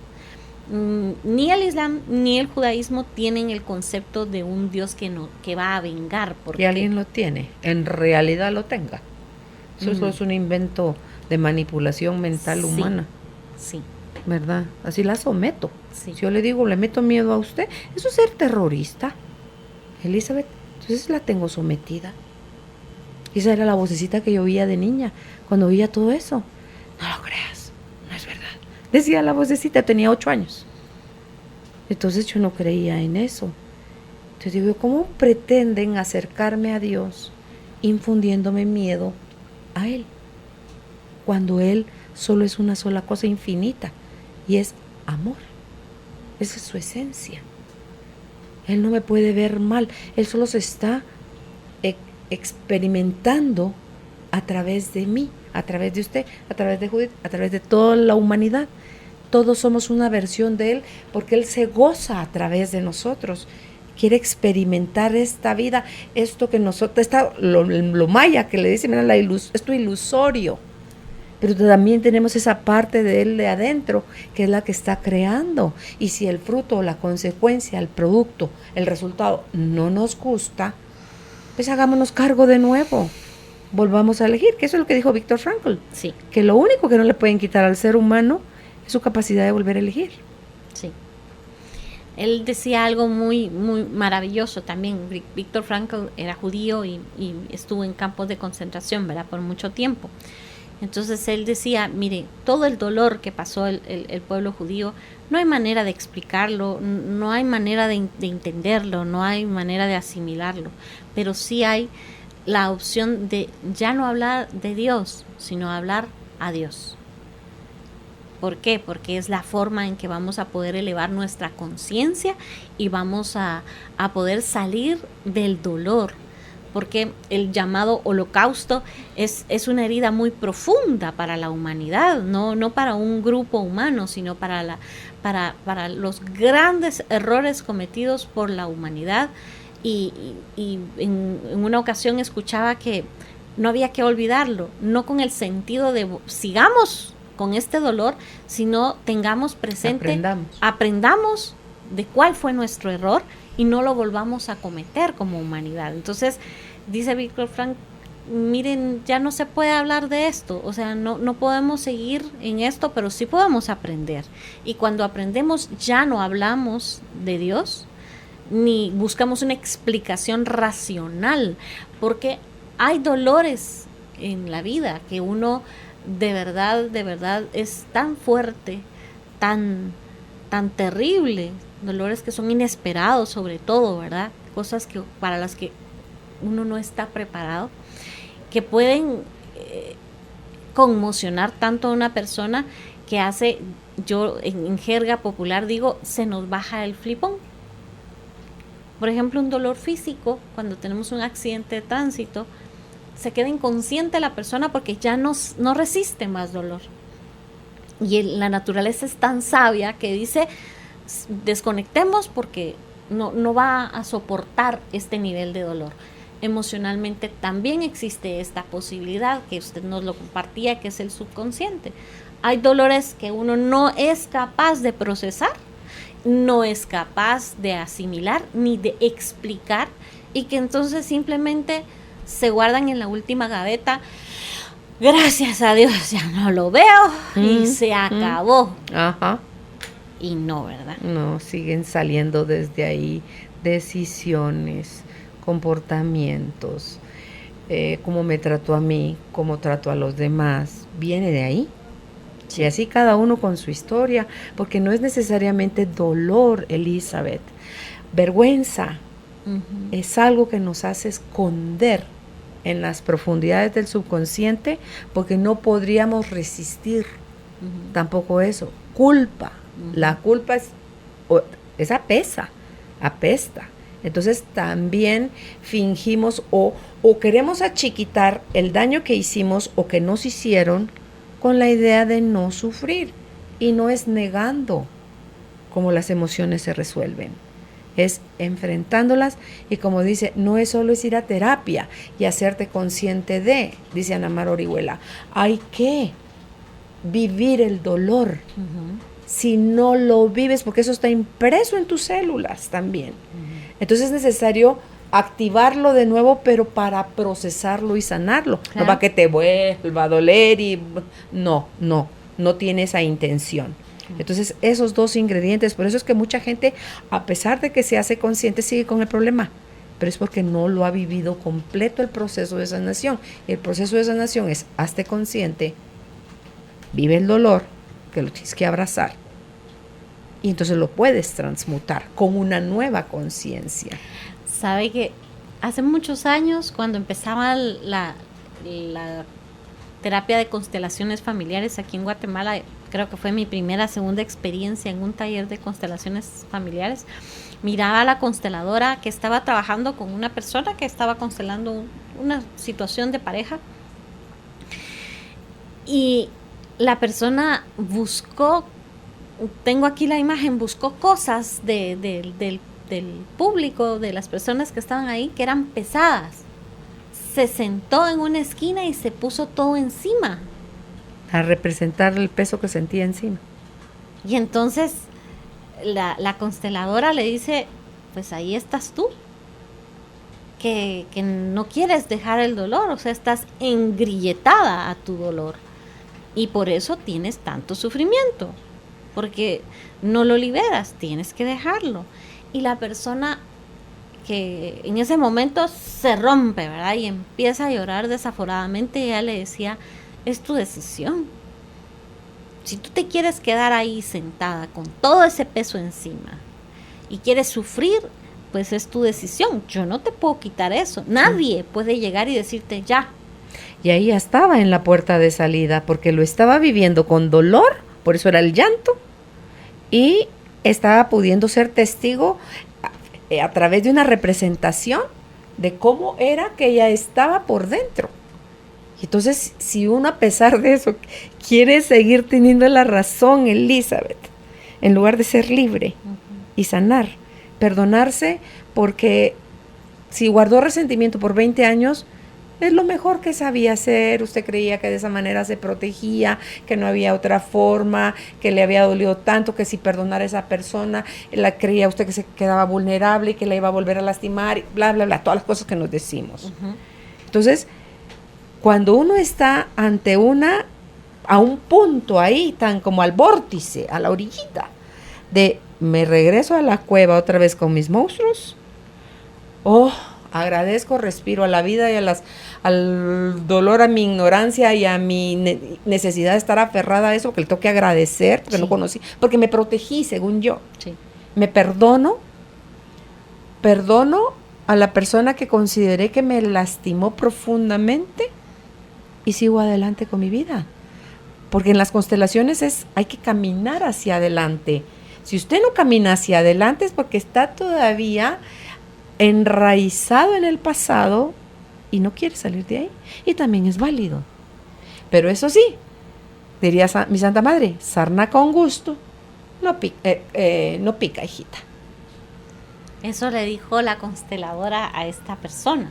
Ni el Islam ni el judaísmo tienen el concepto de un Dios que va a vengar. Y alguien lo tiene, en realidad lo tenga. Eso es un invento de manipulación mental humana. Sí. ¿Verdad? Así la someto. Sí. Si yo le digo, le meto miedo a usted, eso es ser terrorista. Elizabeth, entonces la tengo sometida. Y esa era la vocecita que yo oía de niña, cuando oía todo eso. No lo creas, no es verdad. Decía la vocecita, tenía 8 años. Entonces yo no creía en eso. Entonces digo, ¿cómo pretenden acercarme a Dios infundiéndome miedo a Él? Cuando Él solo es una sola cosa infinita, y es amor. Esa es su esencia. Él no me puede ver mal. Él solo se está experimentando a través de mí, a través de usted, a través de Judith, a través de toda la humanidad. Todos somos una versión de Él porque Él se goza a través de nosotros. Quiere experimentar esta vida, esto que nosotros, lo maya que le dice, mira, esto ilusorio. Pero también tenemos esa parte de Él de adentro, que es la que está creando. Y si el fruto, la consecuencia, el producto, el resultado no nos gusta, pues hagámonos cargo de nuevo. Volvamos a elegir, que eso es lo que dijo Viktor Frankl. Sí. Que lo único que no le pueden quitar al ser humano es su capacidad de volver a elegir. Sí. Él decía algo muy, muy maravilloso también. Viktor Frankl era judío y estuvo en campos de concentración, ¿verdad?, por mucho tiempo. Entonces él decía, mire, todo el dolor que pasó el pueblo judío, no hay manera de explicarlo, no hay manera de entenderlo, no hay manera de asimilarlo, pero sí hay la opción de ya no hablar de Dios, sino hablar a Dios. ¿Por qué? Porque es la forma en que vamos a poder elevar nuestra conciencia y vamos a poder salir del dolor. Porque el llamado holocausto es una herida muy profunda para la humanidad, no para un grupo humano, sino para los grandes errores cometidos por la humanidad. Y en una ocasión escuchaba que no había que olvidarlo, no con el sentido de sigamos con este dolor, sino tengamos presente, aprendamos de cuál fue nuestro error y no lo volvamos a cometer como humanidad. Entonces, dice Viktor Frankl, miren, ya no se puede hablar de esto, o sea, no podemos seguir en esto, pero sí podemos aprender. Y cuando aprendemos, ya no hablamos de Dios, ni buscamos una explicación racional, porque hay dolores en la vida que uno de verdad es tan fuerte, tan terrible, dolores que son inesperados sobre todo, ¿verdad? Cosas que para las que uno no está preparado, que pueden conmocionar tanto a una persona que hace, yo en jerga popular digo, se nos baja el flipón. Por ejemplo, un dolor físico, cuando tenemos un accidente de tránsito, se queda inconsciente la persona porque ya no resiste más dolor. Y la naturaleza es tan sabia que dice, desconectemos porque no va a soportar este nivel de dolor. Emocionalmente también existe esta posibilidad que usted nos lo compartía, que es el subconsciente. Hay dolores que uno no es capaz de procesar, no es capaz de asimilar ni de explicar, y que entonces simplemente se guardan en la última gaveta. Gracias a Dios ya no lo veo y se acabó. Ajá. Y no, ¿verdad? No, siguen saliendo desde ahí decisiones, comportamientos, cómo me trato a mí, cómo trato a los demás, viene de ahí. Sí. Y así cada uno con su historia, porque no es necesariamente dolor, Elizabeth. Vergüenza es algo que nos hace esconder en las profundidades del subconsciente, porque no podríamos resistir tampoco eso. Culpa. La culpa apesta. Entonces también fingimos o queremos achiquitar el daño que hicimos o que nos hicieron con la idea de no sufrir. Y no es negando cómo las emociones se resuelven. Es enfrentándolas, y como dice, no es solo ir a terapia y hacerte consciente de, dice Ana Mar Orihuela, hay que vivir el dolor. Si no lo vives, porque eso está impreso en tus células también. Entonces es necesario activarlo de nuevo, pero para procesarlo y sanarlo. Claro. No para que te vuelva a doler y no tiene esa intención. Entonces esos dos ingredientes, por eso es que mucha gente, a pesar de que se hace consciente, sigue con el problema, pero es porque no lo ha vivido completo el proceso de sanación. El proceso de sanación es: hazte consciente, vive el dolor, que lo tienes que abrazar, y entonces lo puedes transmutar con una nueva conciencia. Sabe que hace muchos años, cuando empezaba la terapia de constelaciones familiares aquí en Guatemala, creo que fue mi segunda experiencia en un taller de constelaciones familiares. Miraba a la consteladora que estaba trabajando con una persona que estaba constelando una situación de pareja. Y la persona buscó, tengo aquí la imagen, buscó cosas del público, de las personas que estaban ahí, que eran pesadas. Se sentó en una esquina y se puso todo encima. A representar el peso que sentía encima. Y entonces la consteladora le dice, pues ahí estás tú, que no quieres dejar el dolor, o sea, estás engrilletada a tu dolor. Y por eso tienes tanto sufrimiento, porque no lo liberas, tienes que dejarlo. Y la persona que en ese momento se rompe, ¿verdad? Y empieza a llorar desaforadamente, y ella le decía, es tu decisión. Si tú te quieres quedar ahí sentada con todo ese peso encima y quieres sufrir, pues es tu decisión. Yo no te puedo quitar eso. Nadie puede llegar y decirte ya. Y ahí ya estaba en la puerta de salida, porque lo estaba viviendo con dolor, por eso era el llanto, y estaba pudiendo ser testigo a través de una representación de cómo era que ella estaba por dentro. Y entonces, si uno a pesar de eso quiere seguir teniendo la razón, Elizabeth, en lugar de ser libre y sanar, perdonarse, porque si guardó resentimiento por 20 años, es lo mejor que sabía hacer. Usted creía que de esa manera se protegía, que no había otra forma, que le había dolido tanto, que si perdonara a esa persona, creía usted que se quedaba vulnerable y que la iba a volver a lastimar, bla, bla, bla, todas las cosas que nos decimos. Entonces, cuando uno está ante a un punto ahí, tan como al vórtice, a la orillita, de me regreso a la cueva otra vez con mis monstruos, agradezco, respiro a la vida y al dolor, a mi ignorancia y a mi necesidad de estar aferrada a eso, que le tengo que agradecer, porque no conocí, porque me protegí, según yo. Sí. Me perdono a la persona que consideré que me lastimó profundamente y sigo adelante con mi vida. Porque en las constelaciones hay que caminar hacia adelante. Si usted no camina hacia adelante es porque está todavía enraizado en el pasado y no quiere salir de ahí. Y también es válido. Pero eso sí, diría mi Santa Madre, sarna con gusto, no pica, hijita. Eso le dijo la consteladora a esta persona,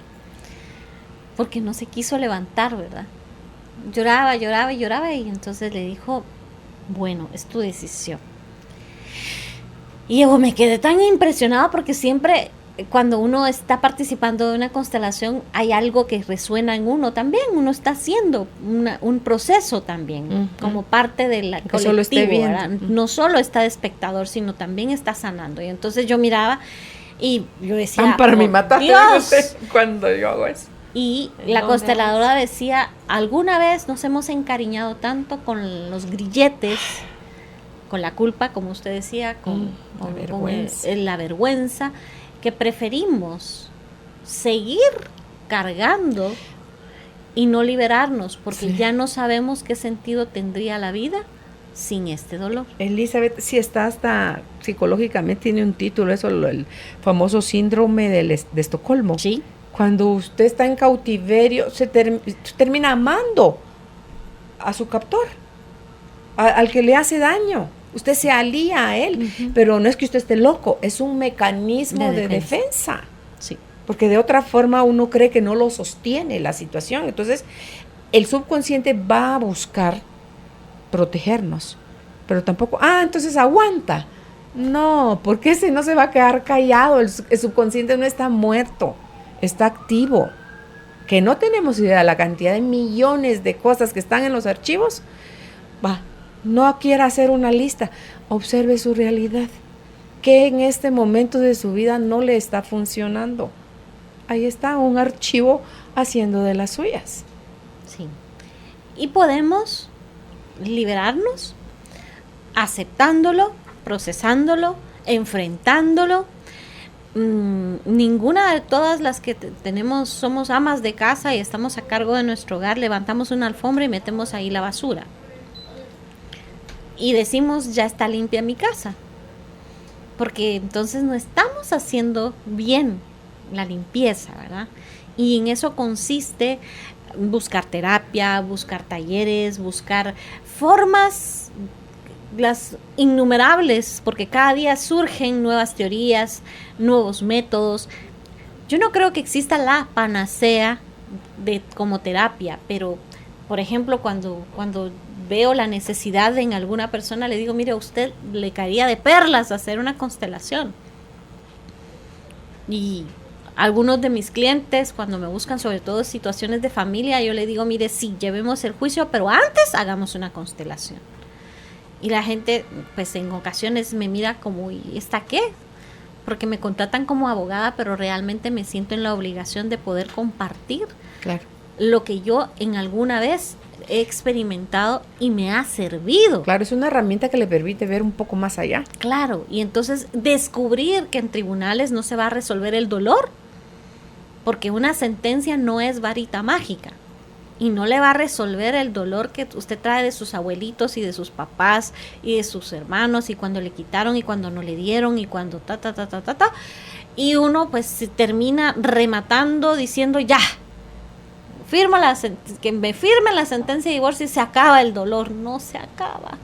porque no se quiso levantar, ¿verdad? Lloraba y entonces le dijo, bueno, es tu decisión. Y yo me quedé tan impresionada porque siempre cuando uno está participando de una constelación hay algo que resuena en uno también, uno está haciendo un proceso también, como parte de la colectivo, no solo está de espectador, sino también está sanando. Y entonces yo miraba y yo decía, para mí mataste cuando yo hago eso. Y la consteladora decía, alguna vez nos hemos encariñado tanto con los grilletes, con la culpa, como usted decía, con la vergüenza, que preferimos seguir cargando y no liberarnos, porque ya no sabemos qué sentido tendría la vida sin este dolor. Elizabeth, sí está hasta psicológicamente, tiene un título, eso, el famoso síndrome de Estocolmo. Sí. Cuando usted está en cautiverio, termina amando a su captor, al que le hace daño. Usted se alía a él, pero no es que usted esté loco, es un mecanismo de defensa. Sí. Porque de otra forma uno cree que no lo sostiene la situación. Entonces, el subconsciente va a buscar protegernos, pero tampoco, entonces aguanta. No, porque ese no se va a quedar callado, el subconsciente no está muerto, está activo. Que no tenemos idea de la cantidad de millones de cosas que están en los archivos. No quiera hacer una lista, observe su realidad. ¿Qué en este momento de su vida no le está funcionando? Ahí está un archivo haciendo de las suyas. Sí. Y podemos liberarnos aceptándolo, procesándolo, enfrentándolo. Ninguna de todas las que tenemos, somos amas de casa y estamos a cargo de nuestro hogar, levantamos una alfombra y metemos ahí la basura. y decimos, ya está limpia mi casa, porque entonces no estamos haciendo bien la limpieza, ¿verdad? Y en eso consiste buscar terapia, buscar talleres, buscar formas, las innumerables, porque cada día surgen nuevas teorías, nuevos métodos. Yo no creo que exista la panacea como terapia, pero por ejemplo cuando veo la necesidad en alguna persona, le digo, mire, a usted le caería de perlas hacer una constelación. Y algunos de mis clientes, cuando me buscan, sobre todo situaciones de familia, yo le digo, mire, sí, llevemos el juicio, pero antes hagamos una constelación. Y la gente, pues en ocasiones me mira como, ¿y esta qué? Porque me contratan como abogada, pero realmente me siento en la obligación de poder compartir lo que yo en alguna vez he experimentado y me ha servido. Claro, es una herramienta que le permite ver un poco más allá. Claro, y entonces descubrir que en tribunales no se va a resolver el dolor, porque una sentencia no es varita mágica y no le va a resolver el dolor que usted trae de sus abuelitos y de sus papás y de sus hermanos, y cuando le quitaron y cuando no le dieron y cuando y uno pues se termina rematando diciendo, ya, que me firmen la sentencia de divorcio y se acaba el dolor. No se acaba.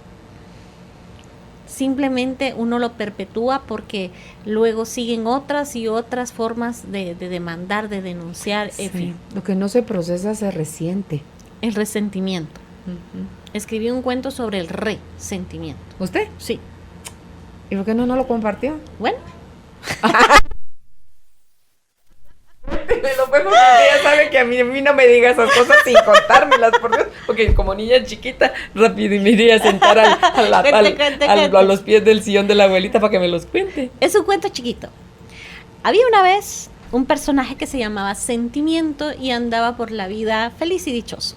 Simplemente uno lo perpetúa porque luego siguen otras y otras formas de demandar, de denunciar. Sí. En fin. Lo que no se procesa se resiente. El resentimiento. Escribí un cuento sobre el resentimiento. ¿Usted? Sí. ¿Y por qué no lo compartió? Bueno. Lo bueno que ella sabe que a mí no me diga esas cosas sin contármelas, por Dios, porque como niña chiquita, rápido y me iría a sentar a los pies del sillón de la abuelita para que me los cuente. Es un cuento chiquito. Había una vez un personaje que se llamaba Sentimiento y andaba por la vida feliz y dichoso.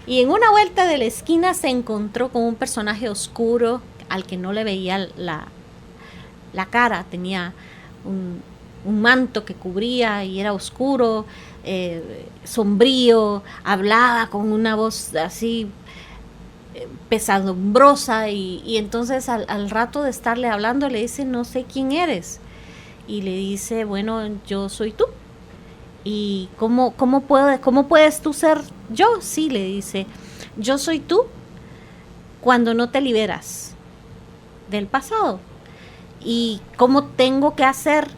Y en una vuelta de la esquina se encontró con un personaje oscuro al que no le veía la cara, tenía un manto que cubría y era oscuro, sombrío, hablaba con una voz así pesadumbrosa y entonces al rato de estarle hablando le dice, no sé quién eres, y le dice, bueno, yo soy tú. ¿Y cómo puedes tú ser yo? Sí, le dice, yo soy tú cuando no te liberas del pasado. ¿Y cómo tengo que hacer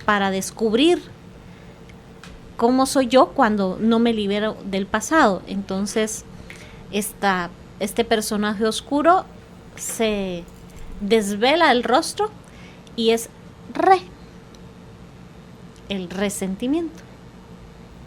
para descubrir cómo soy yo cuando no me libero del pasado? Entonces este personaje oscuro se desvela el rostro y es el resentimiento.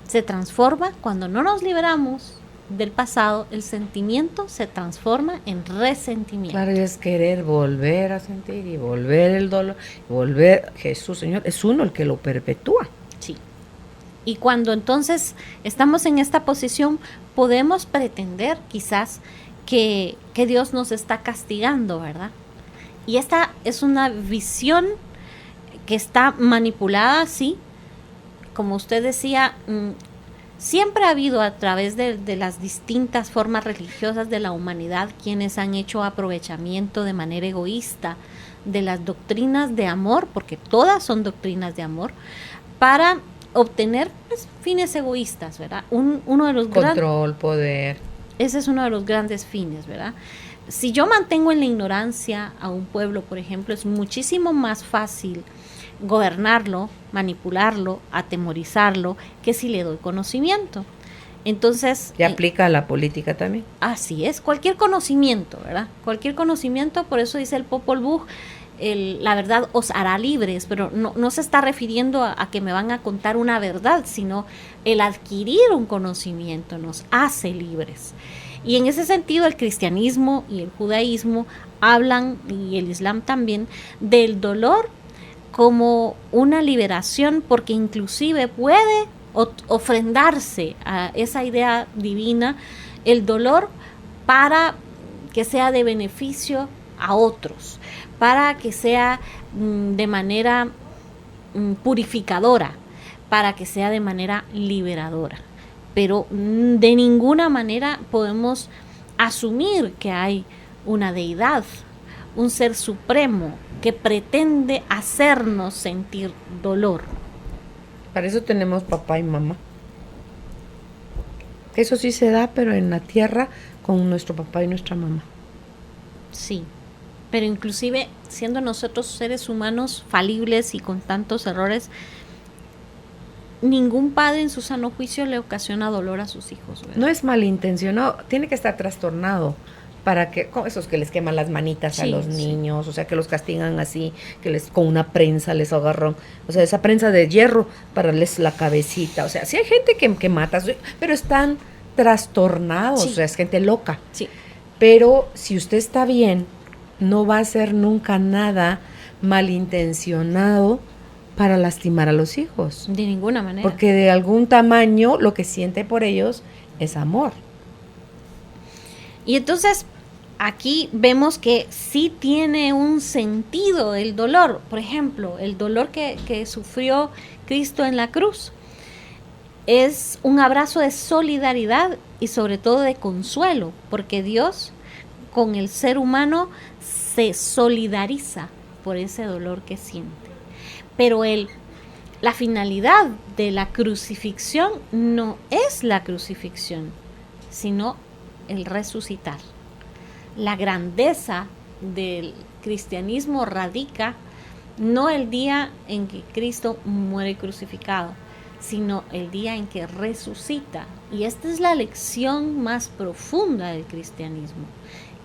Se transforma cuando no nos liberamos del pasado, el sentimiento se transforma en resentimiento. Claro, y es querer volver a sentir y volver el dolor, volver. Jesús, Señor, es uno el que lo perpetúa. Sí. Y cuando entonces estamos en esta posición, podemos pretender quizás que Dios nos está castigando, ¿verdad? Y esta es una visión que está manipulada, sí. Como usted decía, siempre ha habido a través de las distintas formas religiosas de la humanidad quienes han hecho aprovechamiento de manera egoísta de las doctrinas de amor, porque todas son doctrinas de amor, para obtener pues, fines egoístas, ¿verdad? Uno de los control, poder. Ese es uno de los grandes fines, ¿verdad? Si yo mantengo en la ignorancia a un pueblo, por ejemplo, es muchísimo más fácil gobernarlo, manipularlo, atemorizarlo, que si le doy conocimiento. Entonces... ¿Y aplica a la política también? Así es, cualquier conocimiento, ¿verdad? Cualquier conocimiento, por eso dice el Popol Vuh, la verdad os hará libres, pero no se está refiriendo a que me van a contar una verdad, sino el adquirir un conocimiento nos hace libres. Y en ese sentido el cristianismo y el judaísmo hablan, y el islam también, del dolor como una liberación, porque inclusive puede ofrendarse a esa idea divina el dolor para que sea de beneficio a otros, para que sea de manera purificadora, para que sea de manera liberadora. Pero de ninguna manera podemos asumir que hay una deidad, un ser supremo que pretende hacernos sentir dolor. Para eso tenemos papá y mamá. Eso sí se da, pero en la tierra con nuestro papá y nuestra mamá. Sí, pero inclusive siendo nosotros seres humanos falibles y con tantos errores, ningún padre en su sano juicio le ocasiona dolor a sus hijos, ¿verdad? No es malintencionado, tiene que estar trastornado para que, como esos que les queman las manitas a los niños, o sea, que los castigan así, que les con una prensa les agarran, o sea, esa prensa de hierro para darles la cabecita, o sea, sí hay gente que mata, pero están trastornados, o sea, es gente loca. Sí. Pero si usted está bien, no va a hacer nunca nada malintencionado para lastimar a los hijos. De ninguna manera. Porque de algún tamaño lo que siente por ellos es amor. Y entonces aquí vemos que sí tiene un sentido el dolor. Por ejemplo, el dolor que sufrió Cristo en la cruz es un abrazo de solidaridad y sobre todo de consuelo, porque Dios con el ser humano se solidariza por ese dolor que siente. Pero la finalidad de la crucifixión no es la crucifixión, sino el resucitar. La grandeza del cristianismo radica no el día en que Cristo muere crucificado, sino el día en que resucita. Y esta es la lección más profunda del cristianismo,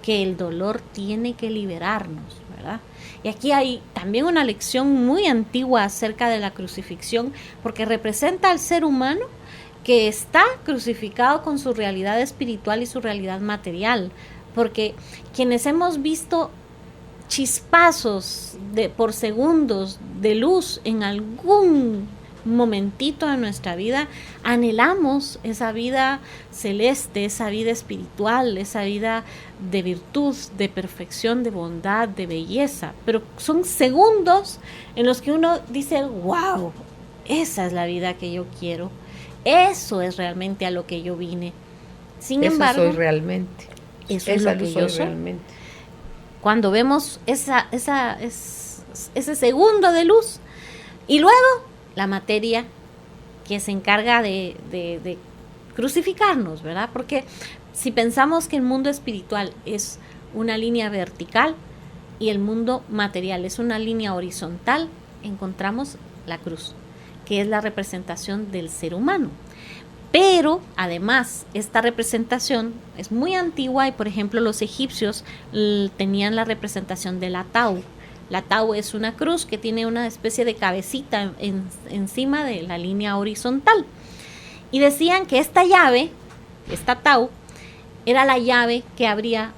que el dolor tiene que liberarnos, ¿verdad? Y aquí hay también una lección muy antigua acerca de la crucifixión, porque representa al ser humano que está crucificado con su realidad espiritual y su realidad material, porque quienes hemos visto chispazos por segundos de luz en algún momentito de nuestra vida, anhelamos esa vida celeste, esa vida espiritual, esa vida de virtud, de perfección, de bondad, de belleza, pero son segundos en los que uno dice, wow, esa es la vida que yo quiero, eso es realmente a lo que yo vine. Sin embargo, soy realmente. Eso es lo que yo soy. Realmente. Cuando vemos ese segundo de luz y luego la materia que se encarga de crucificarnos, ¿verdad? Porque si pensamos que el mundo espiritual es una línea vertical y el mundo material es una línea horizontal, encontramos la cruz, que es la representación del ser humano. Pero además esta representación es muy antigua y por ejemplo los egipcios tenían la representación de la tau. La tau es una cruz que tiene una especie de cabecita encima de la línea horizontal. Y decían que esta llave, esta tau, era la llave que abría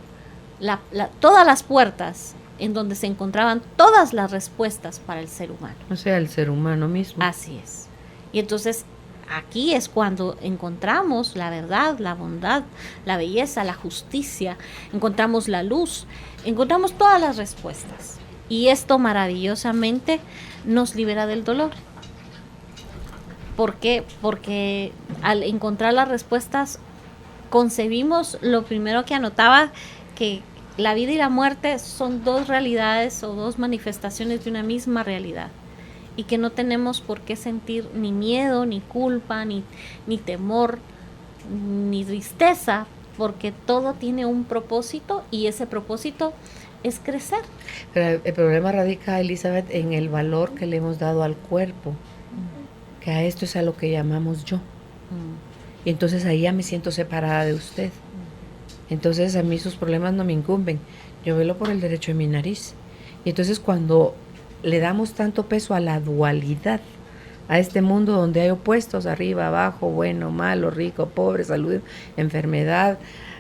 todas las puertas en donde se encontraban todas las respuestas para el ser humano. O sea, el ser humano mismo. Así es. Y entonces aquí es cuando encontramos la verdad, la bondad, la belleza, la justicia, encontramos la luz, encontramos todas las respuestas. Y esto maravillosamente nos libera del dolor. ¿Por qué? Porque al encontrar las respuestas concebimos lo primero que anotaba, que la vida y la muerte son dos realidades o dos manifestaciones de una misma realidad. Y que no tenemos por qué sentir ni miedo, ni culpa, ni temor, ni tristeza, porque todo tiene un propósito y ese propósito es crecer. Pero el problema radica, Elizabeth, en el valor que le hemos dado al cuerpo, que a esto es a lo que llamamos yo. Y entonces ahí ya me siento separada de usted. Entonces a mí sus problemas no me incumben. Yo velo por el derecho de mi nariz. Y entonces cuando le damos tanto peso a la dualidad, a este mundo donde hay opuestos, arriba, abajo, bueno, malo, rico, pobre, salud, enfermedad,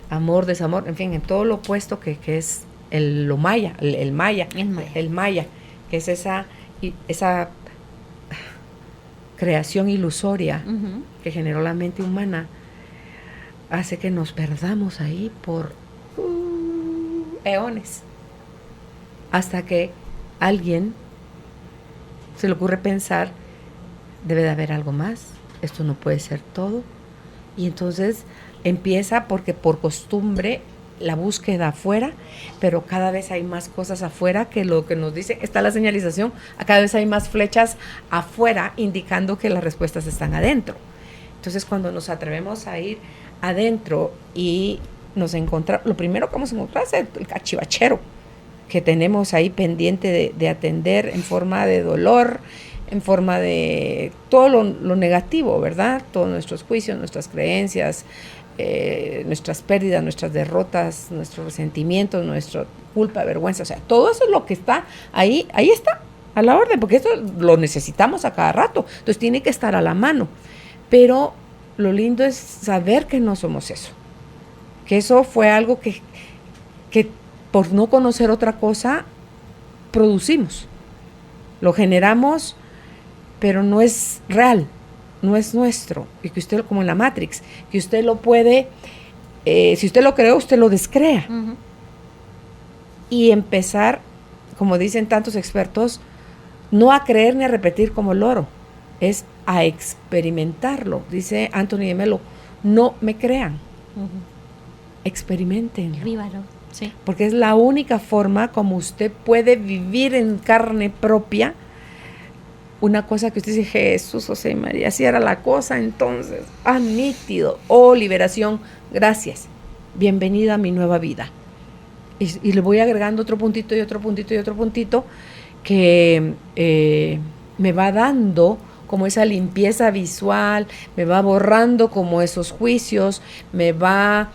amor, desamor, en fin, en todo lo opuesto que es el maya, que es esa creación ilusoria que generó la mente humana, hace que nos perdamos ahí por eones, hasta que alguien se le ocurre pensar, debe de haber algo más, esto no puede ser todo, y entonces empieza porque por costumbre la búsqueda afuera, pero cada vez hay más cosas afuera que lo que nos dice, está la señalización, cada vez hay más flechas afuera indicando que las respuestas están adentro. Entonces, cuando nos atrevemos a ir adentro y nos encontramos, lo primero que vamos a encontrar es el cachivachero que tenemos ahí pendiente de atender en forma de dolor, en forma de todo lo negativo, ¿verdad? Todos nuestros juicios, nuestras creencias, nuestras pérdidas, nuestras derrotas, nuestros resentimientos, nuestra culpa, vergüenza, o sea, todo eso es lo que está ahí está, a la orden, porque esto lo necesitamos a cada rato, entonces tiene que estar a la mano, pero lo lindo es saber que no somos eso, que eso fue algo que por no conocer otra cosa, producimos, lo generamos, pero no es real, no es nuestro, y que usted, como en la Matrix, que usted lo puede, si usted lo creó, usted lo descrea. Uh-huh. Y empezar, como dicen tantos expertos, no a creer ni a repetir como loro, es a experimentarlo. Dice Anthony de Melo, no me crean, uh-huh. Experimentenlo. Vívalo, sí. Porque es la única forma como usted puede vivir en carne propia una cosa que usted dice, Jesús, José y María, así era la cosa entonces, nítido, liberación, gracias, bienvenida a mi nueva vida. Y le voy agregando otro puntito y otro puntito y otro puntito que me va dando como esa limpieza visual, me va borrando como esos juicios, me va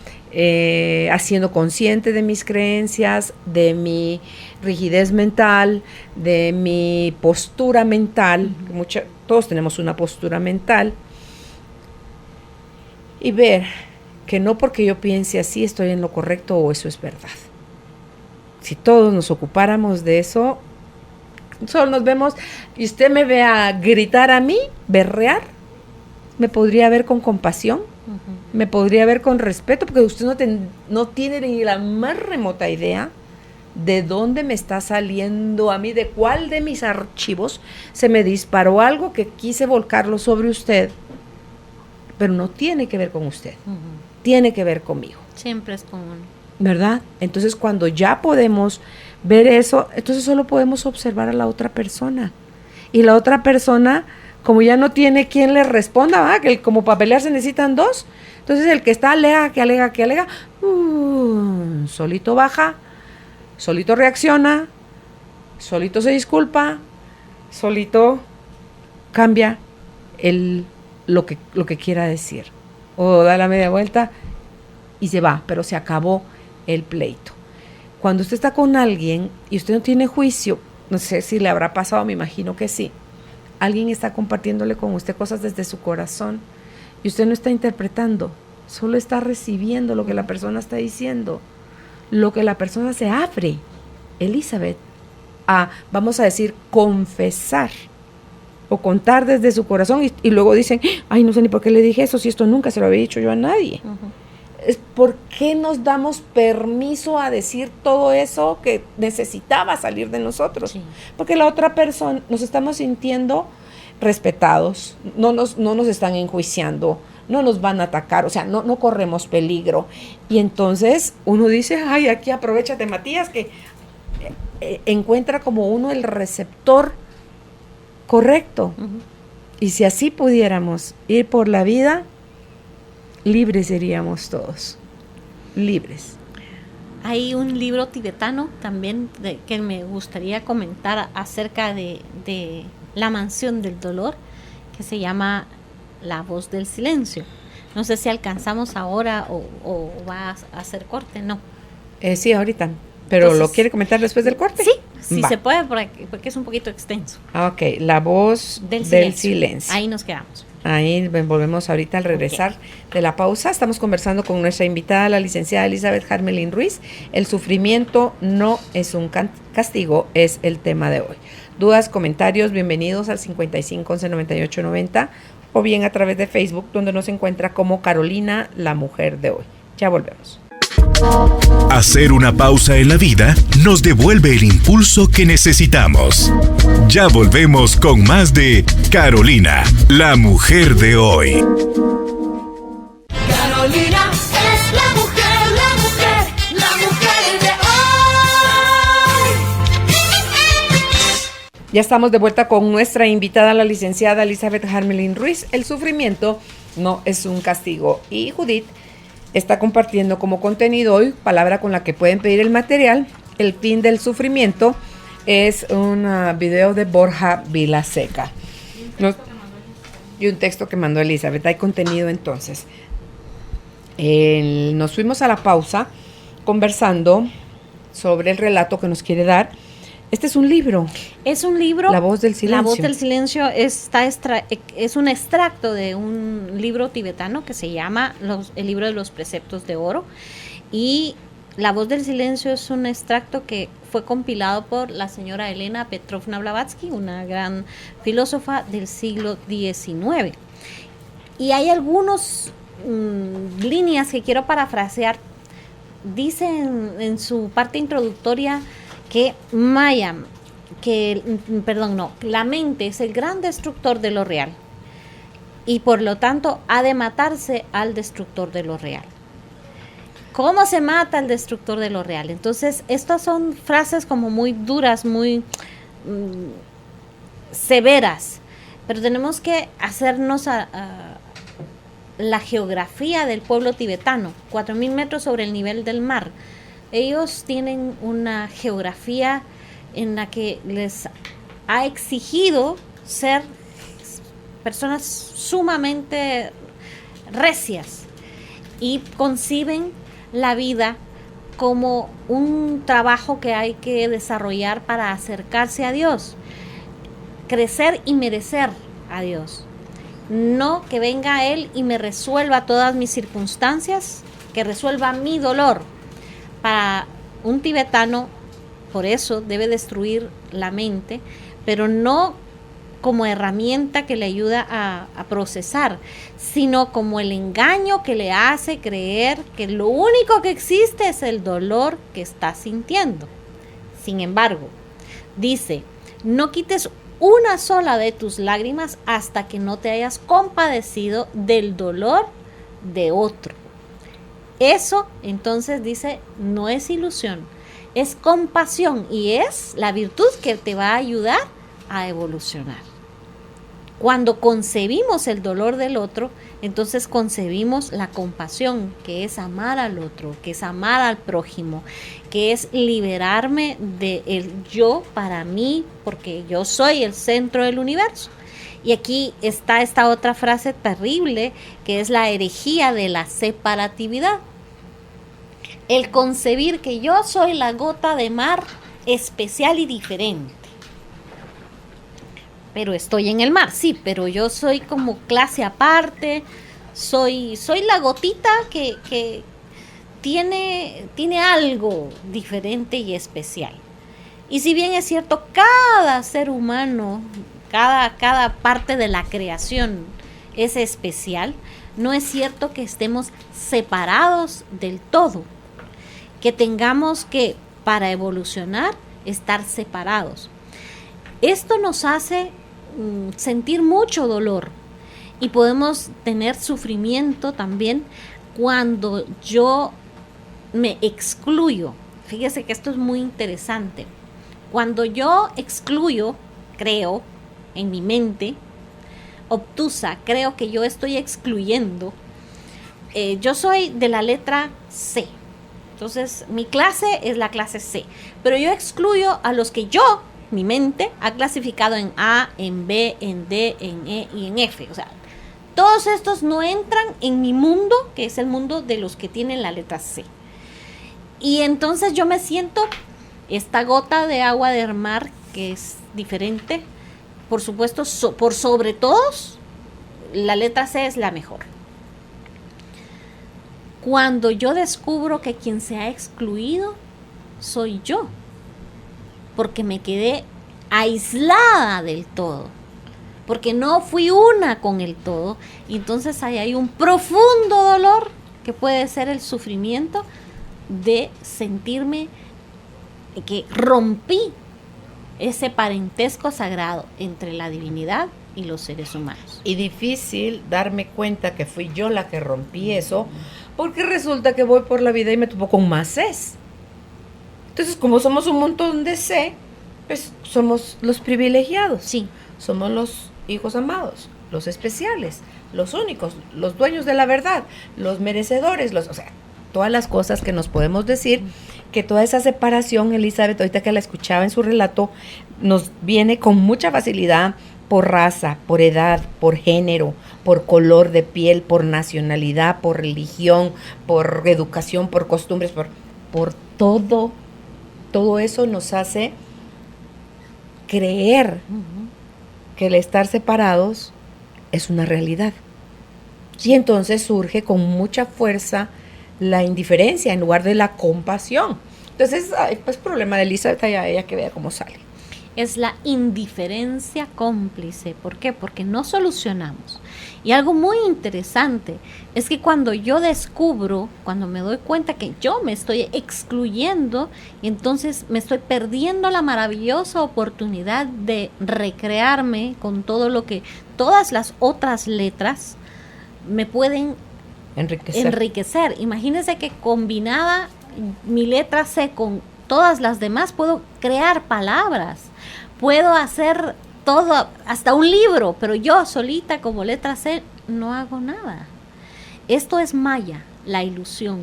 haciendo consciente de mis creencias, de mi rigidez mental, de mi postura mental, todos tenemos una postura mental, y ver que no porque yo piense así estoy en lo correcto o eso es verdad. Si todos nos ocupáramos de eso, solo nos vemos, y usted me ve a gritar a mí, berrear, me podría ver con compasión, uh-huh. Me podría ver con respeto, porque usted no tiene ni la más remota idea de dónde me está saliendo a mí, de cuál de mis archivos se me disparó algo que quise volcarlo sobre usted, pero no tiene que ver con usted, uh-huh. Tiene que ver conmigo. Siempre es con uno. ¿Verdad? Entonces, cuando ya podemos ver eso, entonces solo podemos observar a la otra persona. Y la otra persona, como ya no tiene quien le responda, ¿verdad? Que como para pelear se necesitan dos. Entonces, el que está alega, solito baja, solito reacciona, solito se disculpa, solito cambia lo que quiera decir. O da la media vuelta y se va, pero se acabó el pleito. Cuando usted está con alguien y usted no tiene juicio, no sé si le habrá pasado, me imagino que sí, alguien está compartiéndole con usted cosas desde su corazón y usted no está interpretando, solo está recibiendo lo que la persona está diciendo, lo que la persona se abre, Elizabeth, a, vamos a decir, confesar o contar desde su corazón y luego dicen, ay, no sé ni por qué le dije eso, si esto nunca se lo había dicho yo a nadie. Uh-huh. Es ¿por qué nos damos permiso a decir todo eso que necesitaba salir de nosotros? Sí. Porque la otra persona, nos estamos sintiendo respetados, no nos están enjuiciando, no nos van a atacar, o sea, no corremos peligro. Y entonces uno dice, ay, aquí aprovechate, Matías, que encuentra como uno el receptor correcto. Uh-huh. Y si así pudiéramos ir por la vida, libres seríamos todos, libres. Hay un libro tibetano también que me gustaría comentar acerca de la mansión del dolor, que se llama La voz del silencio. No sé si alcanzamos ahora o va a hacer corte, no. Sí, ahorita. ¿Pero entonces, lo quiere comentar después del corte? Sí, sí se puede, porque es un poquito extenso. Ok, La voz del silencio. Ahí nos quedamos. Ahí volvemos ahorita al regresar de la pausa. Estamos conversando con nuestra invitada, la licenciada Elizabeth Harmelin Ruiz. El sufrimiento no es un castigo, es el tema de hoy. Dudas, comentarios, bienvenidos al 55 11 98 90 o bien a través de Facebook, donde nos encuentra como Carolina, la mujer de hoy. Ya volvemos. Hacer una pausa en la vida nos devuelve el impulso que necesitamos. Ya volvemos con más de Carolina, la mujer de hoy. Carolina es la mujer Ya estamos de vuelta con nuestra invitada, la licenciada Elizabeth Harmelin Ruiz. El sufrimiento no es un castigo. Y Judith está compartiendo como contenido hoy, palabra con la que pueden pedir el material, El fin del sufrimiento. Es un video de Borja Vilaseca. Y un texto que mandó Elizabeth. Hay contenido entonces. Nos fuimos a la pausa conversando sobre el relato que nos quiere dar. Este es un libro. Es un libro. La voz del silencio. La voz del silencio es un extracto de un libro tibetano que se llama El libro de los preceptos de oro. Y La voz del silencio es un extracto que fue compilado por la señora Elena Petrovna Blavatsky, una gran filósofa del siglo XIX. Y hay algunas líneas que quiero parafrasear. Dice en su parte introductoria que la mente es el gran destructor de lo real y por lo tanto ha de matarse al destructor de lo real. ¿Cómo se mata al destructor de lo real? Entonces, estas son frases como muy duras, muy severas, pero tenemos que hacernos la geografía del pueblo tibetano, 4.000 metros sobre el nivel del mar. Ellos tienen una geografía en la que les ha exigido ser personas sumamente recias y conciben la vida como un trabajo que hay que desarrollar para acercarse a Dios, crecer y merecer a Dios. No que venga Él y me resuelva todas mis circunstancias, que resuelva mi dolor. Para un tibetano, por eso debe destruir la mente, pero no como herramienta que le ayuda a procesar, sino como el engaño que le hace creer que lo único que existe es el dolor que está sintiendo. Sin embargo, dice, no quites una sola de tus lágrimas hasta que no te hayas compadecido del dolor de otro. Eso, entonces, dice, no es ilusión, es compasión y es la virtud que te va a ayudar a evolucionar. Cuando concebimos el dolor del otro, entonces concebimos la compasión, que es amar al otro, que es amar al prójimo, que es liberarme del yo para mí, porque yo soy el centro del universo. Y aquí está esta otra frase terrible, que es la herejía de la separatividad. El concebir que yo soy la gota de mar especial y diferente. Pero estoy en el mar, sí, pero yo soy como clase aparte, soy la gotita que tiene algo diferente y especial. Y si bien es cierto, cada ser humano, cada parte de la creación es especial, no es cierto que estemos separados del todo, que tengamos que, para evolucionar, estar separados. Esto nos hace sentir mucho dolor y podemos tener sufrimiento también cuando yo me excluyo. Fíjese que esto es muy interesante. Cuando yo excluyo, creo en mi mente obtusa, creo que yo estoy excluyendo. Yo soy de la letra C, entonces mi clase es la clase C, pero yo excluyo a los que mi mente ha clasificado en A, en B, en D, en E y en F. O sea, todos estos no entran en mi mundo, que es el mundo de los que tienen la letra C. Y entonces yo me siento esta gota de agua del mar, que es diferente. Por supuesto, por sobre todos, la letra C es la mejor. Cuando yo descubro que quien se ha excluido soy yo, porque me quedé aislada del todo, porque no fui una con el todo, y entonces ahí hay un profundo dolor que puede ser el sufrimiento de sentirme que rompí ese parentesco sagrado entre la divinidad y los seres humanos. Y difícil darme cuenta que fui yo la que rompí eso, porque resulta que voy por la vida y me topo con más Cs. Entonces, como somos un montón de C, Pues somos los privilegiados. Sí. Somos los hijos amados, los especiales, los únicos, los dueños de la verdad, los merecedores, o sea, todas las cosas que nos podemos decir, que toda esa separación, Elizabeth, ahorita que la escuchaba en su relato, nos viene con mucha facilidad por raza, por edad, por género, por color de piel, por nacionalidad, por religión, por educación, por costumbres, por todo. Todo eso nos hace creer que el estar separados es una realidad. Y entonces surge con mucha fuerza la indiferencia en lugar de la compasión. Entonces, pues problema de Elizabeth, ella que vea cómo sale. Es la indiferencia cómplice. ¿Por qué? Porque no solucionamos. Y algo muy interesante es que cuando yo descubro, cuando me doy cuenta que yo me estoy excluyendo, entonces me estoy perdiendo la maravillosa oportunidad de recrearme con todo lo que todas las otras letras me pueden enriquecer. Imagínense que combinada mi letra C con todas las demás puedo crear palabras, puedo hacer todo, hasta un libro, pero yo solita como letra C no hago nada. Esto es Maya, la ilusión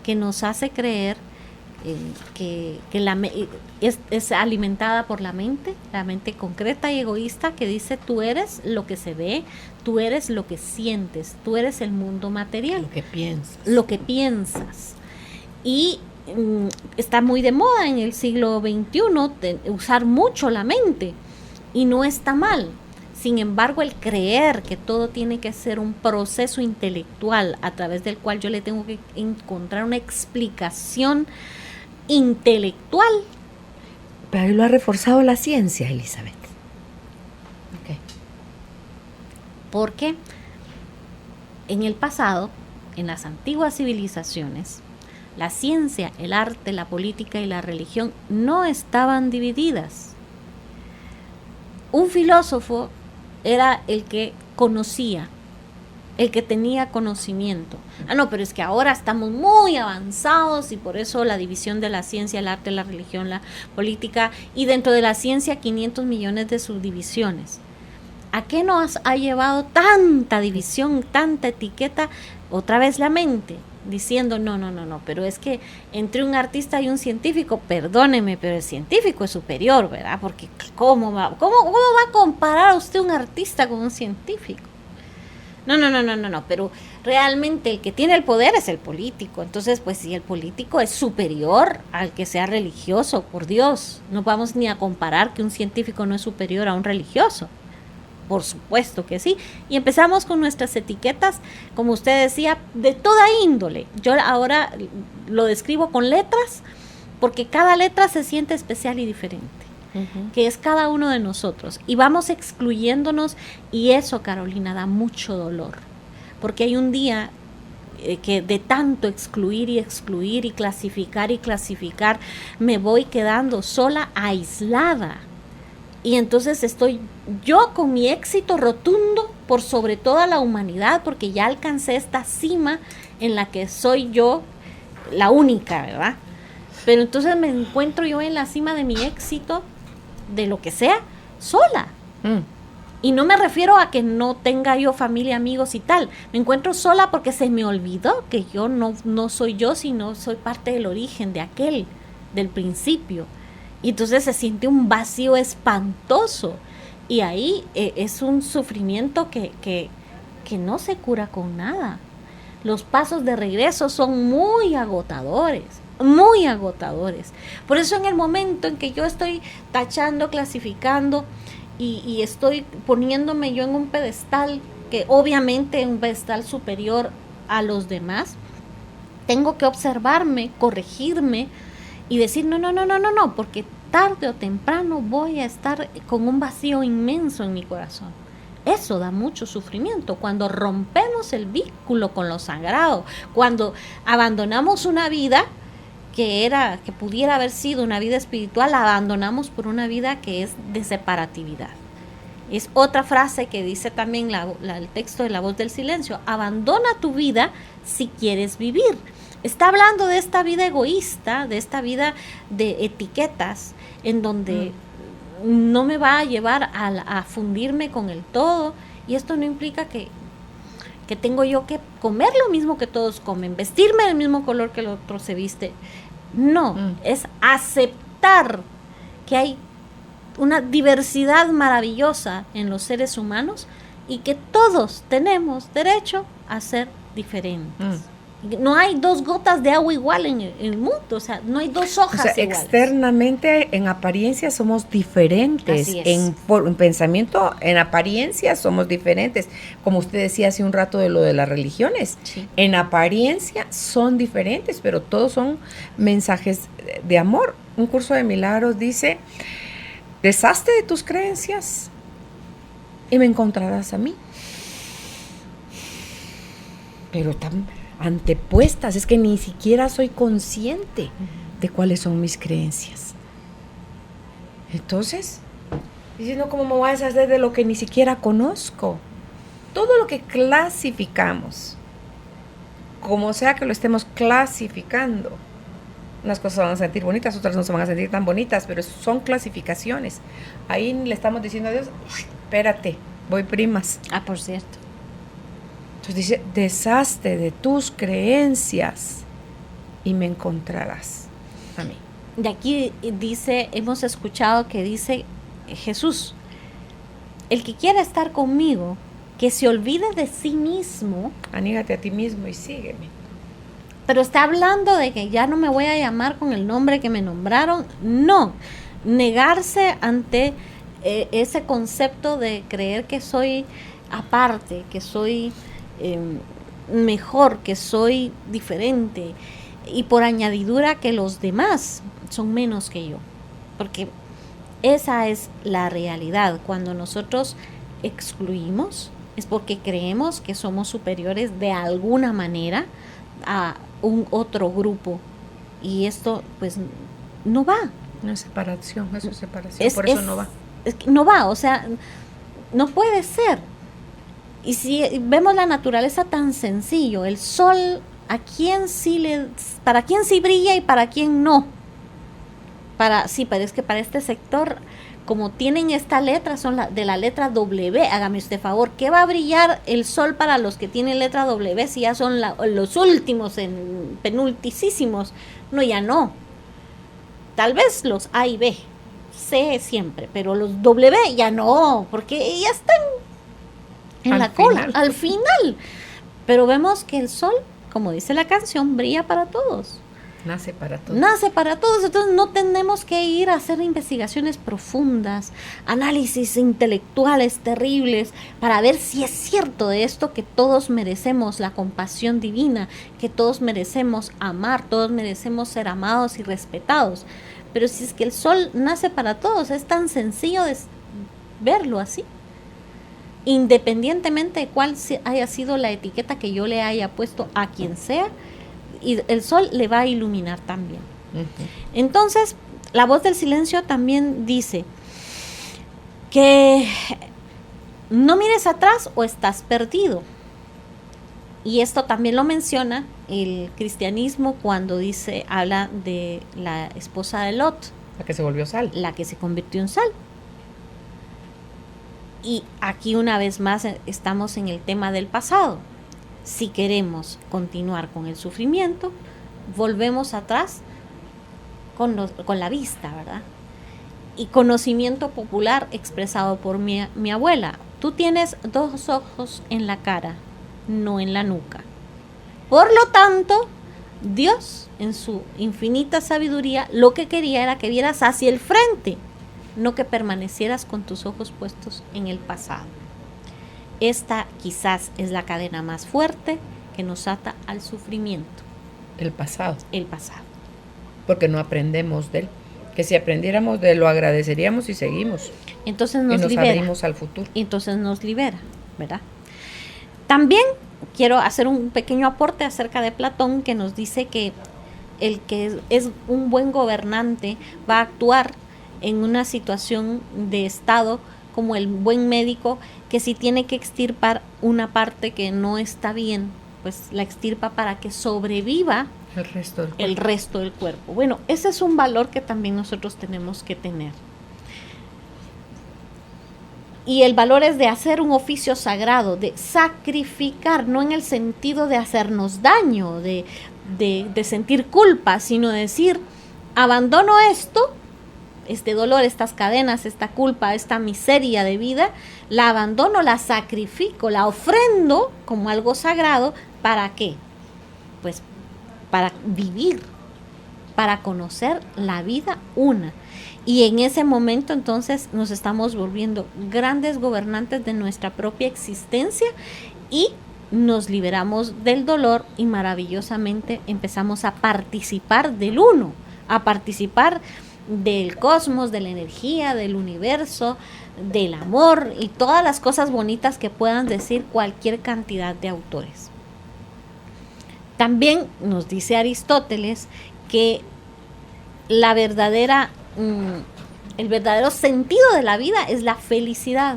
que nos hace creer que es alimentada por la mente concreta y egoísta, que dice: tú eres lo que se ve, tú eres lo que sientes, tú eres el mundo material. Lo que piensas. Y está muy de moda en el siglo XXI usar mucho la mente, y no está mal. Sin embargo, el creer que todo tiene que ser un proceso intelectual a través del cual yo le tengo que encontrar una explicación intelectual. Pero ahí lo ha reforzado la ciencia, Elizabeth. Okay. Porque en el pasado, en las antiguas civilizaciones, la ciencia, el arte, la política y la religión no estaban divididas. Un filósofo era el que conocía, el que tenía conocimiento. No, pero es que ahora estamos muy avanzados y por eso la división de la ciencia, el arte, la religión, la política, y dentro de la ciencia 500 millones de subdivisiones. ¿A qué nos ha llevado tanta división, tanta etiqueta? Otra vez la mente, diciendo no, pero es que entre un artista y un científico, perdóneme, pero el científico es superior, ¿verdad? Porque ¿cómo va a comparar usted un artista con un científico? No, pero realmente el que tiene el poder es el político. Entonces, pues si el político es superior al que sea religioso, por Dios, no vamos ni a comparar que un científico no es superior a un religioso. Por supuesto que sí. Y empezamos con nuestras etiquetas, como usted decía, de toda índole. Yo ahora lo describo con letras, porque cada letra se siente especial y diferente. Que es cada uno de nosotros, y vamos excluyéndonos, y eso, Carolina, da mucho dolor, porque hay un día que de tanto excluir y clasificar, me voy quedando sola, aislada, y entonces estoy yo con mi éxito rotundo por sobre toda la humanidad, porque ya alcancé esta cima en la que soy yo la única, ¿verdad? Pero entonces me encuentro yo en la cima de mi éxito, de lo que sea, sola. Y no me refiero a que no tenga yo familia, amigos y tal. Me encuentro sola porque se me olvidó que yo no soy yo, sino soy parte del origen de aquel, del principio. Y entonces se siente un vacío espantoso. Y ahí es un sufrimiento que no se cura con nada. Los pasos de regreso son muy agotadores. Por eso en el momento en que yo estoy tachando, clasificando y estoy poniéndome yo en un pedestal, que obviamente un pedestal superior a los demás, tengo que observarme, corregirme y decir no, porque tarde o temprano voy a estar con un vacío inmenso en mi corazón. Eso da mucho sufrimiento cuando rompemos el vínculo con lo sagrado, cuando abandonamos una vida que pudiera haber sido una vida espiritual, la abandonamos por una vida que es de separatividad. Es otra frase que dice también el texto de La Voz del Silencio: abandona tu vida si quieres vivir. Está hablando de esta vida egoísta, de esta vida de etiquetas, en donde no me va a llevar a fundirme con el todo, y esto no implica que tengo yo que comer lo mismo que todos comen, vestirme del mismo color que el otro se viste. No, es aceptar que hay una diversidad maravillosa en los seres humanos y que todos tenemos derecho a ser diferentes. No hay 2 gotas de agua igual en el mundo, o sea, no hay 2 hojas iguales. Externamente, en apariencia somos diferentes, en pensamiento, en apariencia somos diferentes, como usted decía hace un rato de lo de las religiones, sí. En apariencia son diferentes, pero todos son mensajes de amor. Un curso de milagros dice: deshazte de tus creencias y me encontrarás a mí. Pero antepuestas, es que ni siquiera soy consciente de cuáles son mis creencias. Entonces, diciendo, ¿cómo me voy a deshacer de lo que ni siquiera conozco? Todo lo que clasificamos, como sea que lo estemos clasificando, unas cosas se van a sentir bonitas, otras no se van a sentir tan bonitas, pero son clasificaciones. Ahí le estamos diciendo a Dios: espérate, voy primas. Por cierto. Entonces dice: deshazte de tus creencias y me encontrarás a mí. De aquí dice, hemos escuchado que dice Jesús: el que quiera estar conmigo, que se olvide de sí mismo. Anígate a ti mismo y sígueme. Pero está hablando de que ya no me voy a llamar con el nombre que me nombraron. No, negarse ante ese concepto de creer que soy aparte, que soy mejor, que soy diferente, y por añadidura que los demás son menos que yo, porque esa es la realidad. Cuando nosotros excluimos es porque creemos que somos superiores de alguna manera a un otro grupo, y esto pues no va. No es separación, eso es separación, por eso no va. Es que no va, o sea, no puede ser. Y si vemos la naturaleza tan sencillo, el sol, para quién sí brilla y para quién no. Pero es que para este sector, como tienen esta letra, son de la letra W, hágame usted favor, ¿qué va a brillar el sol para los que tienen letra W si ya son los últimos, penultimísimos? No, ya no. Tal vez los A y B, C siempre, pero los W ya no, porque ya están en la cola, al final. Pero vemos que el sol, como dice la canción, brilla para todos. Nace para todos. Nace para todos, entonces no tenemos que ir a hacer investigaciones profundas, análisis intelectuales terribles, para ver si es cierto de esto, que todos merecemos la compasión divina, que todos merecemos amar, todos merecemos ser amados y respetados. Pero si es que el sol nace para todos, es tan sencillo de verlo así. Independientemente de cuál haya sido la etiqueta que yo le haya puesto a quien sea, y el sol le va a iluminar también. Entonces, la voz del silencio también dice que no mires atrás o estás perdido. Y esto también lo menciona el cristianismo cuando habla de la esposa de Lot. La que se volvió sal. La que se convirtió en sal. Y aquí una vez más estamos en el tema del pasado. Si queremos continuar con el sufrimiento, volvemos atrás con la vista, ¿verdad? Y conocimiento popular expresado por mi abuela: tú tienes 2 ojos en la cara, no en la nuca. Por lo tanto, Dios, en su infinita sabiduría, lo que quería era que vieras hacia el frente, no que permanecieras con tus ojos puestos en el pasado. Esta quizás es la cadena más fuerte que nos ata al sufrimiento. El pasado. El pasado. Porque no aprendemos de él. Que si aprendiéramos de él, lo agradeceríamos y seguimos. Entonces nos libera. Abrimos al futuro. Entonces nos libera, ¿verdad? También quiero hacer un pequeño aporte acerca de Platón, que nos dice que el que es un buen gobernante va a actuar en una situación de estado como el buen médico, que si tiene que extirpar una parte que no está bien, pues la extirpa para que sobreviva el resto del cuerpo. Bueno, ese es un valor que también nosotros tenemos que tener. Y el valor es de hacer un oficio sagrado, de sacrificar, no en el sentido de hacernos daño, de sentir culpa, sino decir, abandono esto, este dolor, estas cadenas, esta culpa, esta miseria de vida, la abandono, la sacrifico, la ofrendo como algo sagrado. ¿Para qué? Pues para vivir, para conocer la vida una. Y en ese momento entonces nos estamos volviendo grandes gobernantes de nuestra propia existencia y nos liberamos del dolor y maravillosamente empezamos a participar del uno, a participar del cosmos, de la energía, del universo, del amor y todas las cosas bonitas que puedan decir cualquier cantidad de autores. También nos dice Aristóteles que el verdadero sentido de la vida es la felicidad.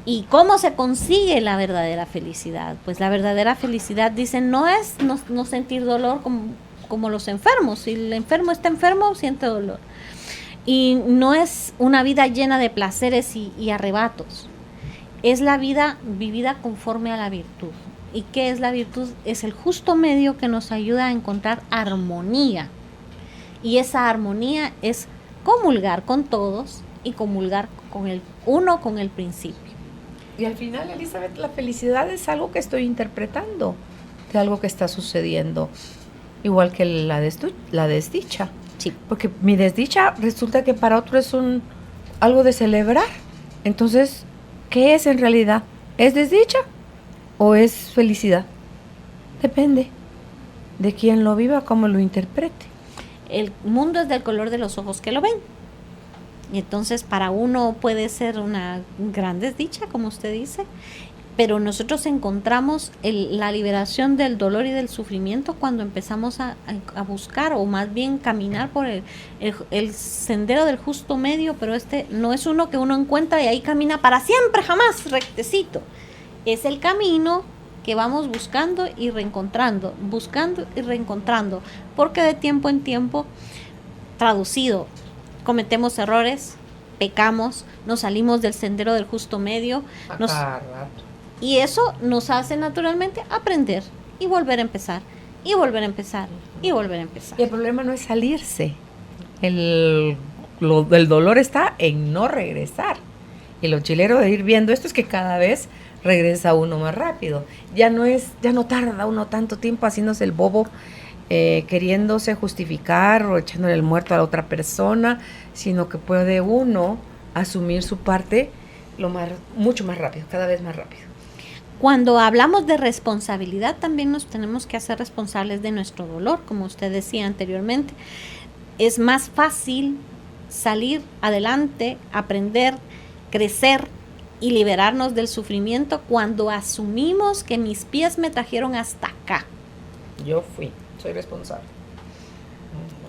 ¿Y cómo se consigue la verdadera felicidad? Pues la verdadera felicidad, dicen, no es no sentir dolor como los enfermos. Si el enfermo está enfermo, siente dolor. Y no es una vida llena de placeres y arrebatos. Es la vida vivida conforme a la virtud. ¿Y qué es la virtud? Es el justo medio que nos ayuda a encontrar armonía. Y esa armonía es comulgar con todos y comulgar con el uno, con el principio. Y al final, Elizabeth, la felicidad es algo que estoy interpretando de algo que está sucediendo, igual que la desdicha. Sí. Porque mi desdicha resulta que para otro es algo de celebrar. Entonces, ¿qué es en realidad? ¿Es desdicha o es felicidad? Depende de quién lo viva, cómo lo interprete. El mundo es del color de los ojos que lo ven. Y entonces para uno puede ser una gran desdicha, como usted dice, pero nosotros encontramos la liberación del dolor y del sufrimiento cuando empezamos a buscar, o más bien caminar por el sendero del justo medio, pero este no es uno que uno encuentra y ahí camina para siempre, jamás, rectecito. Es el camino que vamos buscando y reencontrando, porque de tiempo en tiempo, traducido, cometemos errores, pecamos, nos salimos del sendero del justo medio, y eso nos hace naturalmente aprender y volver a empezar, y volver a empezar, y volver a empezar. Y el problema no es salirse, el dolor está en no regresar. Y lo chilero de ir viendo esto es que cada vez regresa uno más rápido. Ya no tarda uno tanto tiempo haciéndose el bobo, queriéndose justificar o echándole el muerto a la otra persona, sino que puede uno asumir su parte mucho más rápido, cada vez más rápido. Cuando hablamos de responsabilidad, también nos tenemos que hacer responsables de nuestro dolor, como usted decía anteriormente. Es más fácil salir adelante, aprender, crecer y liberarnos del sufrimiento cuando asumimos que mis pies me trajeron hasta acá. Yo soy responsable.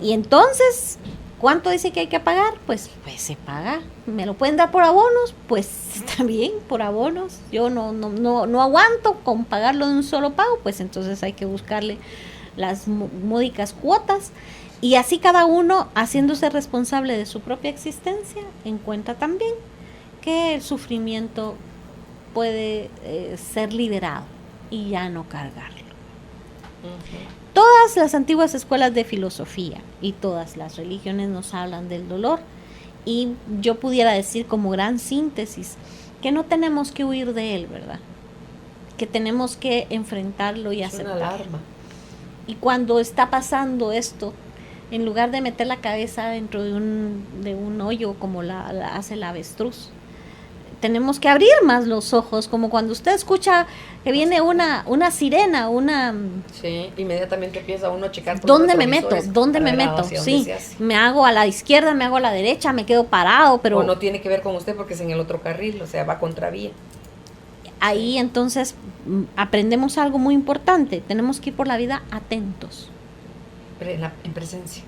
Y entonces, ¿cuánto dice que hay que pagar? Pues se paga. ¿Me lo pueden dar por abonos? Pues está bien, por abonos. Yo no aguanto con pagarlo de un solo pago, pues entonces hay que buscarle las módicas cuotas. Y así cada uno, haciéndose responsable de su propia existencia, encuentra también que el sufrimiento puede ser liberado y ya no cargarlo. Uh-huh. Todas las antiguas escuelas de filosofía y todas las religiones nos hablan del dolor, y yo pudiera decir como gran síntesis que no tenemos que huir de él, ¿verdad? Que tenemos que enfrentarlo y aceptarlo. Es una alarma. Y cuando está pasando esto, en lugar de meter la cabeza dentro de un hoyo como la hace el avestruz, tenemos que abrir más los ojos, como cuando usted escucha que viene una sirena, Sí, inmediatamente empieza uno a checar ¿dónde me meto? Sí, me hago a la izquierda, me hago a la derecha, me quedo parado, pero... O no tiene que ver con usted porque es en el otro carril, o sea, va contravía. Ahí entonces aprendemos algo muy importante, tenemos que ir por la vida atentos. En presencia.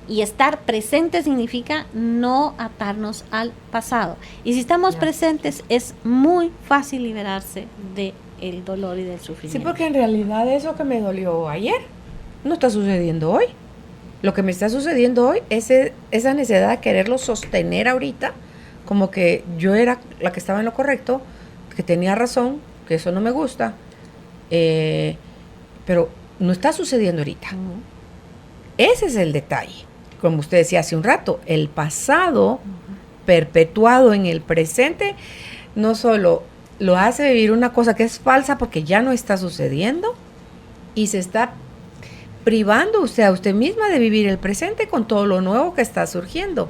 Y estar presente significa no atarnos al pasado. Y si estamos presentes, es muy fácil liberarse del dolor y del sufrimiento. Sí, porque en realidad eso que me dolió ayer no está sucediendo hoy. Lo que me está sucediendo hoy es esa necesidad de quererlo sostener ahorita como que yo era la que estaba en lo correcto, que tenía razón, que eso no me gusta, pero no está sucediendo ahorita. Ese es el detalle. Como usted decía hace un rato, el pasado perpetuado en el presente no solo lo hace vivir una cosa que es falsa porque ya no está sucediendo y se está privando usted a usted misma de vivir el presente con todo lo nuevo que está surgiendo.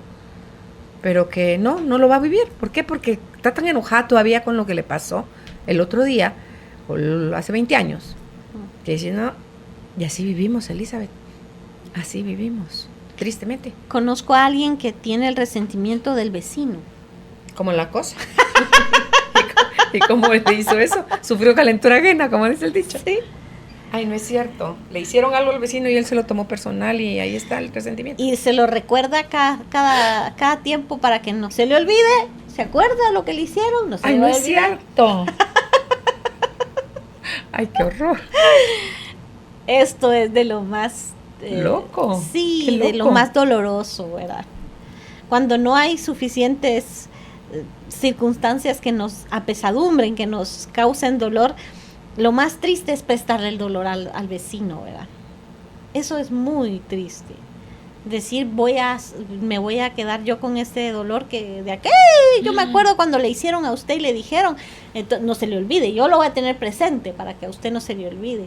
Pero que no lo va a vivir. ¿Por qué? Porque está tan enojada todavía con lo que le pasó el otro día, o hace 20 años, que dice, no, y así vivimos, Elizabeth. Así vivimos, tristemente. Conozco a alguien que tiene el resentimiento del vecino. Como la cosa. ¿Y cómo le hizo eso? Sufrió calentura ajena, como dice el dicho. Sí. Ay, no es cierto. Le hicieron algo al vecino y él se lo tomó personal y ahí está el resentimiento. Y se lo recuerda cada tiempo para que no se le olvide. ¿Se acuerda lo que le hicieron? No se Ay, le no va a es olvidar. cierto. Ay, qué horror. Esto es de lo más... loco. Sí, Qué loco. de lo más doloroso, ¿verdad? Cuando no hay suficientes circunstancias que nos apesadumbren, que nos causen dolor, lo más triste es prestarle el dolor al vecino, ¿verdad? Eso es muy triste. Decir, me voy a quedar yo con este dolor que de aquel, yo me acuerdo cuando le hicieron a usted y le dijeron, no se le olvide, yo lo voy a tener presente para que a usted no se le olvide.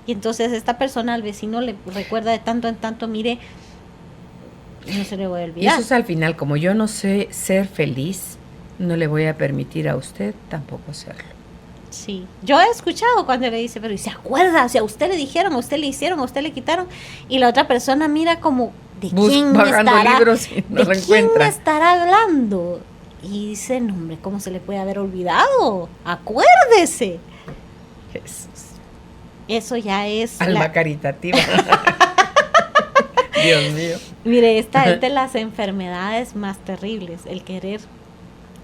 Y entonces esta persona al vecino le recuerda de tanto en tanto, mire, no se le voy a olvidar. Y eso es al final, como yo no sé ser feliz, no le voy a permitir a usted tampoco serlo. Sí, yo he escuchado cuando le dice, pero ¿y se acuerda? O sea, a usted le dijeron, a usted le hicieron, a usted le quitaron, y la otra persona mira como, ¿de quién me estará? Libros y no ¿De lo quién encuentra. me estará hablando? Y dice, no, hombre, ¿cómo se le puede haber olvidado? Acuérdese. Jesús. Eso ya es... Alma caritativa. Dios mío. Mire, esta es de las enfermedades más terribles, el querer,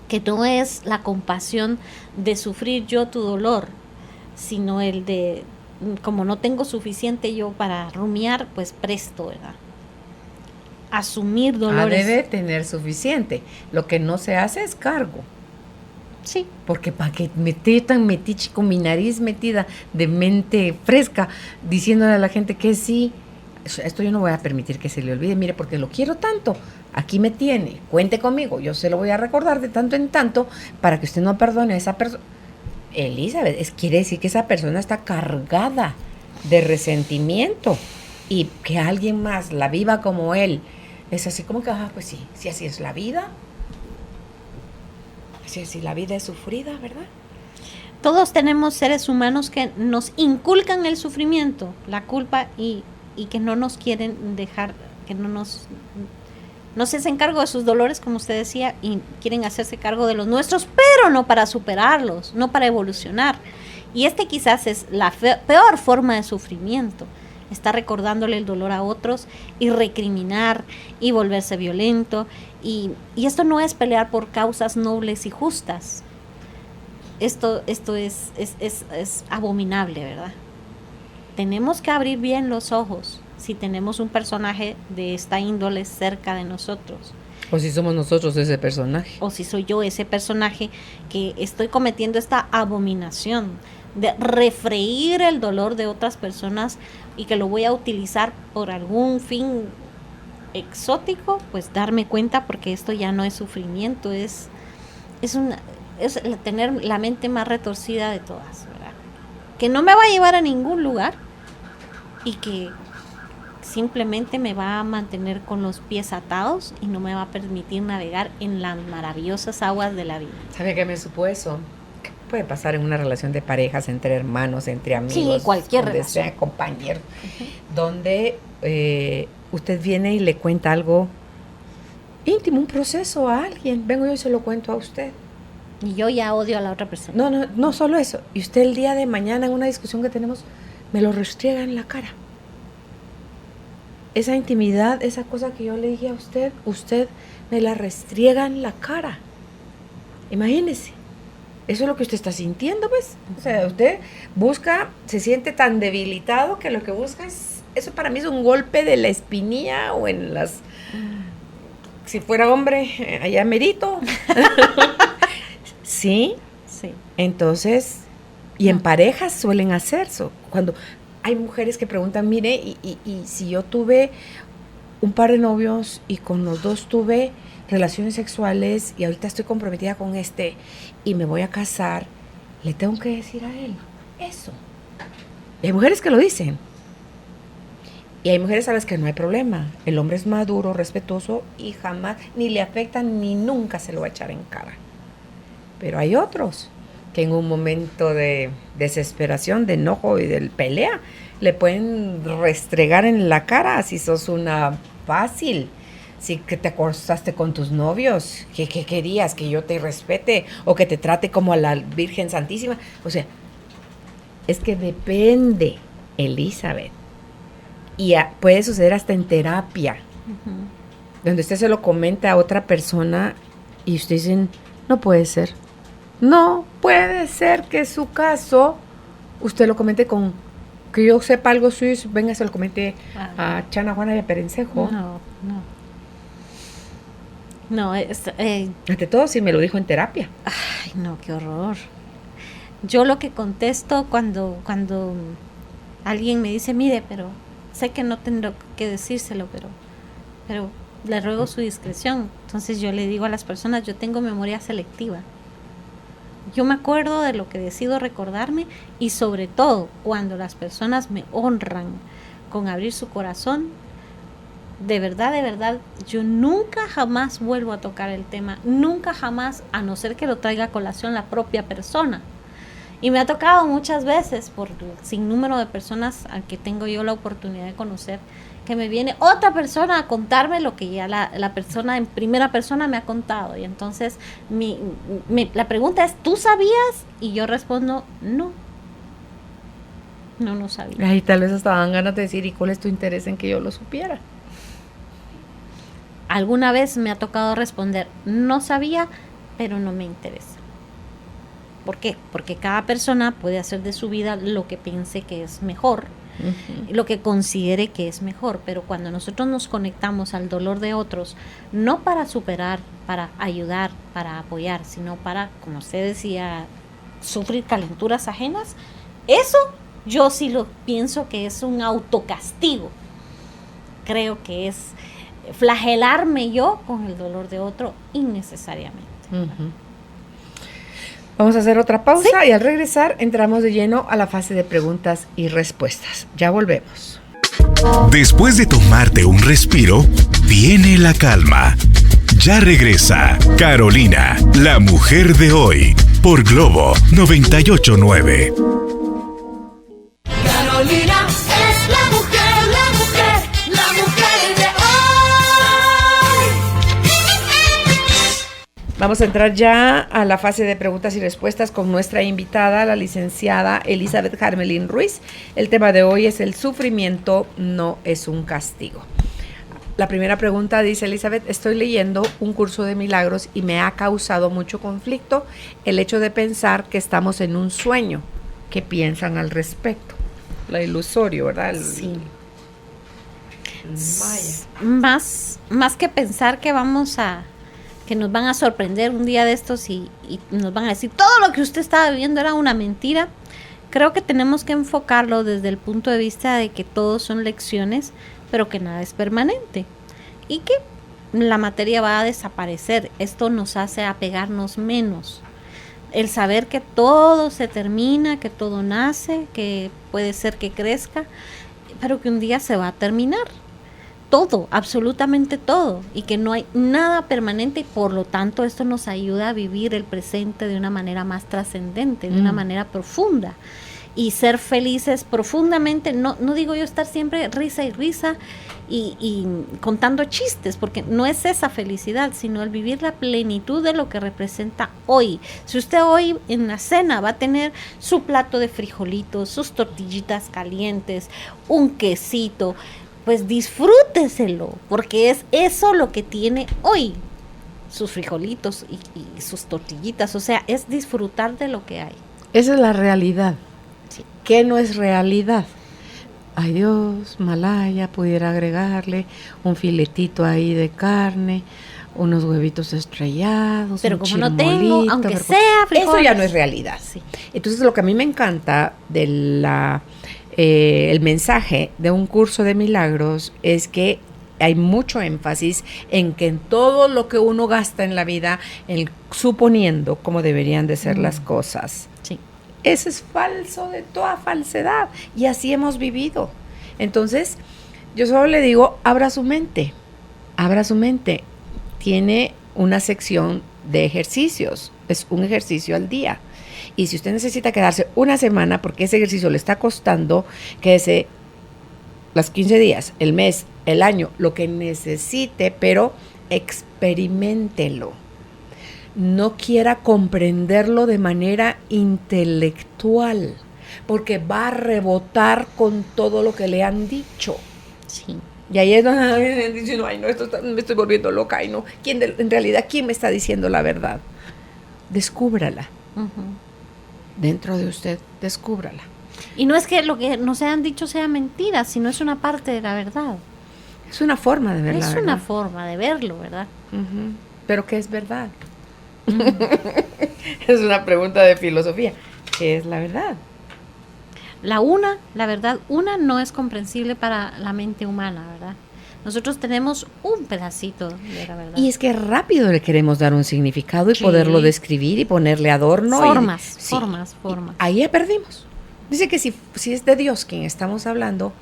que no es la compasión de sufrir yo tu dolor, sino el de, como no tengo suficiente yo para rumiar, pues presto, ¿verdad? Asumir dolores. Debe tener suficiente. Lo que no se hace es cargo. Sí. Porque para que me esté tan metiche con mi nariz metida de mente fresca, diciéndole a la gente que sí, esto yo no voy a permitir que se le olvide, mire, porque lo quiero tanto, aquí me tiene, cuente conmigo, yo se lo voy a recordar de tanto en tanto para que usted no perdone a esa persona. Elizabeth, quiere decir que esa persona está cargada de resentimiento y que alguien más la viva como él. Es así como que, pues sí, si así es la vida. Si la vida es sufrida, ¿verdad? Todos tenemos seres humanos que nos inculcan el sufrimiento, la culpa y que no nos quieren dejar, que no se hacen cargo de sus dolores, como usted decía, y quieren hacerse cargo de los nuestros, pero no para superarlos, no para evolucionar. Y quizás es la peor forma de sufrimiento. Está recordándole el dolor a otros y recriminar y volverse violento. Y esto no es pelear por causas nobles y justas. Esto es abominable, ¿verdad? Tenemos que abrir bien los ojos si tenemos un personaje de esta índole cerca de nosotros. O si somos nosotros ese personaje. O si soy yo ese personaje que estoy cometiendo esta abominación de refreír el dolor de otras personas y que lo voy a utilizar por algún fin exótico, pues darme cuenta, porque esto ya no es sufrimiento, es tener la mente más retorcida de todas, ¿verdad? Que no me va a llevar a ningún lugar y que simplemente me va a mantener con los pies atados y no me va a permitir navegar en las maravillosas aguas de la vida. ¿Sabe qué me supo eso? ¿Qué puede pasar en una relación de parejas, entre hermanos, entre amigos? Sí, cualquier donde relación. sea compañero, donde usted viene y le cuenta algo íntimo, un proceso a alguien. Vengo yo y se lo cuento a usted. Y yo ya odio a la otra persona. No solo eso. Y usted el día de mañana en una discusión que tenemos me lo restriega en la cara. Esa intimidad, esa cosa que yo le dije a usted me la restriega en la cara. Imagínese. Eso es lo que usted está sintiendo, pues. O sea, usted se siente tan debilitado que lo que busca es, eso para mí es un golpe de la espinilla o en las si fuera hombre, allá merito. ¿Sí? Sí. Entonces, y en parejas suelen hacer eso. Cuando hay mujeres que preguntan, mire, y si yo tuve un par de novios y con los dos tuve relaciones sexuales y ahorita estoy comprometida con este y me voy a casar, le tengo que decir a él eso. Y hay mujeres que lo dicen. Y hay mujeres a las que no hay problema. El hombre es maduro, respetuoso y jamás ni le afecta ni nunca se lo va a echar en cara. Pero hay otros que en un momento de desesperación, de enojo y de pelea, le pueden restregar en la cara si sos una fácil, si que te acostaste con tus novios, que querías, que yo te respete o que te trate como a la Virgen Santísima. O sea, es que depende, Elizabeth. Y puede suceder hasta en terapia, donde usted se lo comenta a otra persona y usted dice, no puede ser. No puede ser que su caso usted lo comente con, que yo sepa algo suyo, venga, se lo comente a Chana, Juana y a Perencejo. No, ante todo, sí me lo dijo en terapia. Ay, no, qué horror. Yo lo que contesto cuando alguien me dice, mire, pero sé que no tendré que decírselo, pero le ruego su discreción. Entonces yo le digo a las personas, yo tengo memoria selectiva. Yo me acuerdo de lo que decido recordarme y sobre todo cuando las personas me honran con abrir su corazón, de verdad, yo nunca jamás vuelvo a tocar el tema, nunca jamás, a no ser que lo traiga a colación la propia persona. Y me ha tocado muchas veces por el sinnúmero de personas a que tengo yo la oportunidad de conocer, que me viene otra persona a contarme lo que ya la persona en primera persona me ha contado. Y entonces la pregunta es, ¿tú sabías? Y yo respondo, no sabía. Ay, tal vez hasta dan ganas de decir, ¿y cuál es tu interés en que yo lo supiera? Alguna vez me ha tocado responder, no sabía, pero no me interesa. ¿Por qué? Porque cada persona puede hacer de su vida lo que piense que es mejor, lo que considere que es mejor, pero cuando nosotros nos conectamos al dolor de otros, no para superar, para ayudar, para apoyar, sino para, como usted decía, sufrir calenturas ajenas, eso yo sí lo pienso que es un autocastigo. Creo que es flagelarme yo con el dolor de otro innecesariamente. Vamos a hacer otra pausa, ¿sí? Y al regresar entramos de lleno a la fase de preguntas y respuestas. Ya volvemos. Después de tomarte un respiro, viene la calma. Ya regresa Carolina, la mujer de hoy, por Globo 98.9. Carolina es la mujer de hoy. Vamos a entrar ya a la fase de preguntas y respuestas con nuestra invitada, la licenciada Elizabeth Harmelin Ruiz. El tema de hoy es el sufrimiento no es un castigo. La primera pregunta dice Elizabeth, estoy leyendo un curso de milagros y me ha causado mucho conflicto el hecho de pensar que estamos en un sueño. ¿Qué piensan al respecto? La ilusorio, ¿verdad? Sí. Más que pensar que que nos van a sorprender un día de estos y nos van a decir todo lo que usted estaba viviendo era una mentira, creo que tenemos que enfocarlo desde el punto de vista de que todos son lecciones, pero que nada es permanente y que la materia va a desaparecer. Esto nos hace apegarnos menos. El saber que todo se termina, que todo nace, que puede ser que crezca, pero que un día se va a terminar. Todo, absolutamente todo, y que no hay nada permanente y por lo tanto esto nos ayuda a vivir el presente de una manera más trascendente, de una manera profunda y ser felices profundamente. No digo yo estar siempre risa y risa y contando chistes, porque no es esa felicidad, sino el vivir la plenitud de lo que representa hoy. Si usted hoy en la cena va a tener su plato de frijolitos, sus tortillitas calientes, un quesito, pues disfrúteselo, porque es eso lo que tiene hoy, sus frijolitos y sus tortillitas, o sea, es disfrutar de lo que hay. Esa es la realidad. Sí. ¿Qué no es realidad? ay Dios, Malaya, pudiera agregarle un filetito ahí de carne, unos huevitos estrellados, Pero un como no tengo, chirmolito, aunque pero- sea frijoles. Eso ya no es realidad. Sí. Entonces, lo que a mí me encanta de el mensaje de un curso de milagros es que hay mucho énfasis en que en todo lo que uno gasta en la vida, suponiendo cómo deberían de ser las cosas. Sí. Eso es falso de toda falsedad. Y así hemos vivido. Entonces, yo solo le digo, abra su mente. Abra su mente. Tiene una sección de ejercicios. Es un ejercicio al día. Y si usted necesita quedarse una semana porque ese ejercicio le está costando, quédese los 15 días, el mes, el año, lo que necesite, pero experiméntelo. No quiera comprenderlo de manera intelectual, porque va a rebotar con todo lo que le han dicho. Sí. Y ahí es donde diciendo, ay no, me estoy volviendo loca, ay no. En realidad, ¿quién me está diciendo la verdad? Descúbrala. Ujú. Dentro de usted, descúbrala. Y no es que lo que nos hayan dicho sea mentira, sino es una parte de la verdad. Es una forma de verla. Es ¿verdad? una forma de verlo, ¿verdad? Ujú. Pero ¿qué es verdad? Es una pregunta de filosofía. ¿Qué es la verdad? La verdad, no es comprensible para la mente humana, ¿verdad? Nosotros tenemos un pedacito de la verdad. Y es que rápido le queremos dar un significado y Sí. poderlo describir y ponerle adorno. Formas, Sí. formas. Ahí ya perdimos. Dice que si es de Dios quien estamos hablando,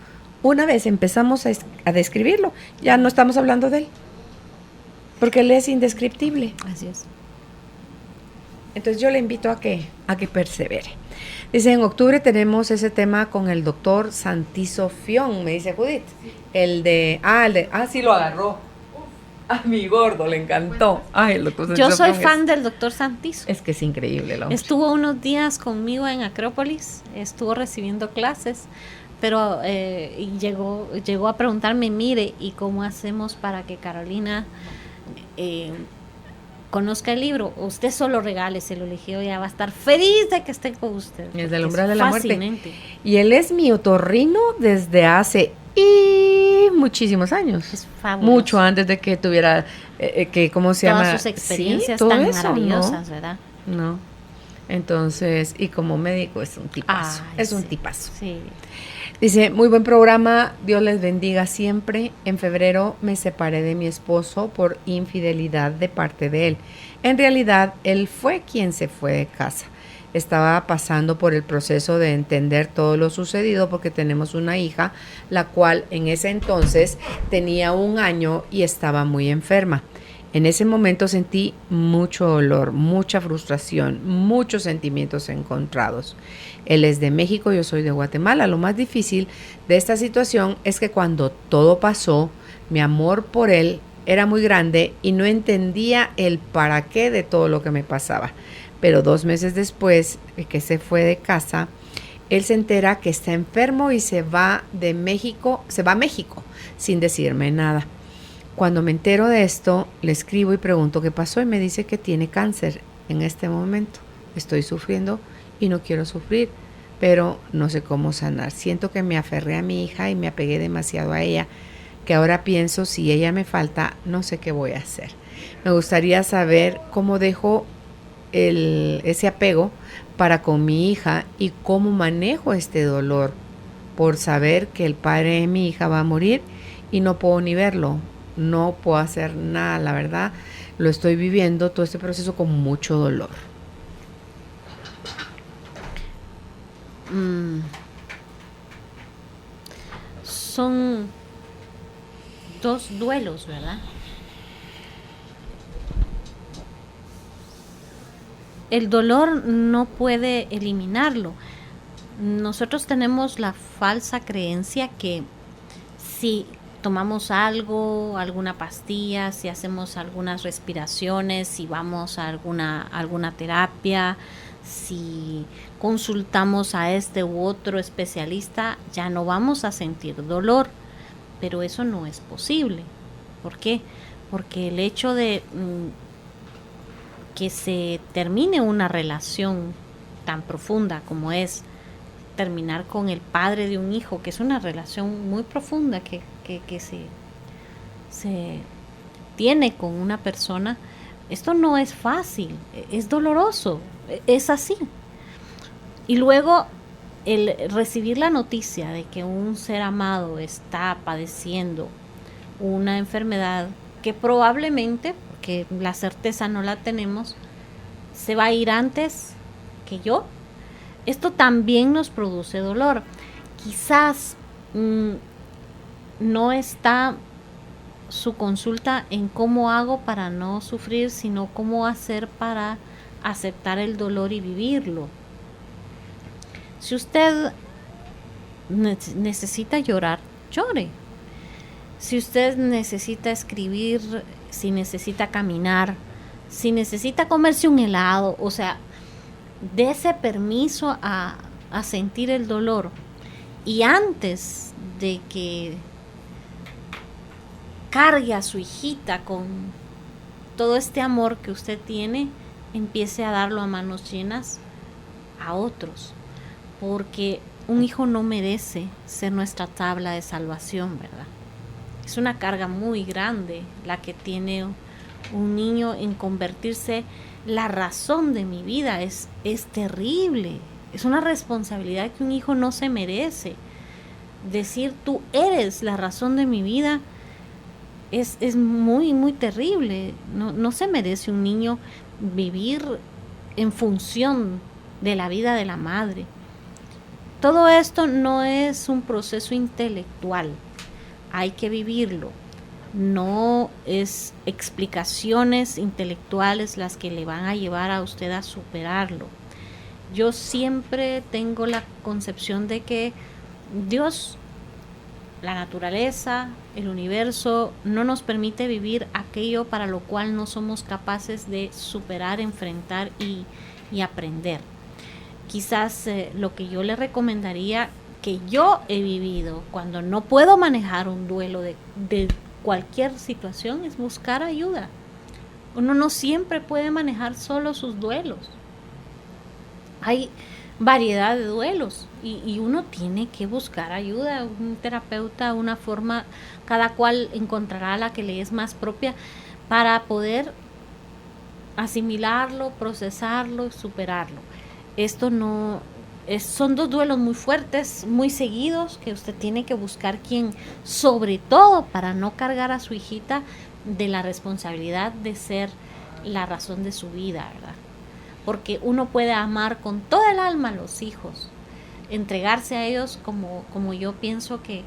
una vez empezamos a describirlo, ya no estamos hablando de Él. Porque Él es indescriptible. Así es. Entonces yo le invito a que persevere. Dice, en octubre tenemos ese tema con el doctor Santizo Fión, me dice Judith. Sí lo agarró. A mi gordo le encantó. Ay, el doctor Santizo Yo soy Fión fan del doctor Santizo. es que es increíble el hombre. Estuvo unos días conmigo en Acrópolis, estuvo recibiendo clases, pero y llegó a preguntarme, mire, ¿y cómo hacemos para que Carolina conozca el libro? Usted solo regáleselo, le dije, ya va a estar feliz de que esté con usted. Es del porque umbral es de la muerte. fascinante. Y él es mi otorrino desde hace muchísimos años. Es fabuloso. Mucho antes de que tuviera, ¿cómo se llama? Todas sus experiencias Sí, todo tan eso, maravillosas, ¿verdad? No. Entonces, y como médico es un tipazo. Ay, es un sí. tipazo. Sí. Dice, muy buen programa, Dios les bendiga siempre. En febrero me separé de mi esposo por infidelidad de parte de él. En realidad, él fue quien se fue de casa. Estaba pasando por el proceso de entender todo lo sucedido porque tenemos una hija, la cual en ese entonces tenía 1 año y estaba muy enferma. En ese momento sentí mucho dolor, mucha frustración, muchos sentimientos encontrados. Él es de México, yo soy de Guatemala. Lo más difícil de esta situación es que cuando todo pasó, mi amor por él era muy grande y no entendía el para qué de todo lo que me pasaba. Pero 2 meses después de que se fue de casa, él se entera que está enfermo y se va a México sin decirme nada. Cuando me entero de esto, le escribo y pregunto qué pasó y me dice que tiene cáncer en este momento. Estoy sufriendo y no quiero sufrir, pero no sé cómo sanar. Siento que me aferré a mi hija y me apegué demasiado a ella, que ahora pienso si ella me falta, no sé qué voy a hacer. Me gustaría saber cómo dejo ese apego para con mi hija y cómo manejo este dolor por saber que el padre de mi hija va a morir y no puedo ni verlo. No puedo hacer nada, la verdad. Lo estoy viviendo todo este proceso con mucho dolor. Son 2 duelos, ¿verdad? El dolor no puede eliminarlo. Nosotros tenemos la falsa creencia que si tomamos algo, alguna pastilla, si hacemos algunas respiraciones, si vamos a alguna terapia, si consultamos a este u otro especialista, ya no vamos a sentir dolor. Pero eso no es posible. ¿Por qué? Porque el hecho de que se termine una relación tan profunda como es terminar con el padre de un hijo, que es una relación muy profunda que se tiene con una persona. Esto no es fácil, es doloroso, es así. Y luego el recibir la noticia de que un ser amado está padeciendo una enfermedad que probablemente, porque la certeza no la tenemos, se va a ir antes que yo, esto también nos produce dolor. Quizás no está su consulta en cómo hago para no sufrir, sino cómo hacer para aceptar el dolor y vivirlo. Si usted necesita llorar, llore. Si usted necesita escribir, si necesita caminar, si necesita comerse un helado, o sea, dése permiso a sentir el dolor. Y antes de que cargue a su hijita con todo este amor que usted tiene, empiece a darlo a manos llenas a otros. Porque un hijo no merece ser nuestra tabla de salvación, ¿verdad? Es una carga muy grande la que tiene un niño en convertirse la razón de mi vida. Es terrible. Es una responsabilidad que un hijo no se merece. Decir tú eres la razón de mi vida es muy, muy terrible. No se merece un niño vivir en función de la vida de la madre. Todo esto no es un proceso intelectual, hay que vivirlo. No es explicaciones intelectuales las que le van a llevar a usted a superarlo. Yo siempre tengo la concepción de que Dios, la naturaleza, el universo, no nos permite vivir aquello para lo cual no somos capaces de superar, enfrentar y aprender. Quizás lo que yo le recomendaría, que yo he vivido cuando no puedo manejar un duelo de cualquier situación, es buscar ayuda. Uno no siempre puede manejar solo sus duelos. Hay variedad de duelos y uno tiene que buscar ayuda, un terapeuta, una forma, cada cual encontrará la que le es más propia para poder asimilarlo, procesarlo y superarlo. Esto son dos duelos muy fuertes, muy seguidos, que usted tiene que buscar quien, sobre todo para no cargar a su hijita de la responsabilidad de ser la razón de su vida, ¿verdad? Porque uno puede amar con toda el alma a los hijos, entregarse a ellos como yo pienso que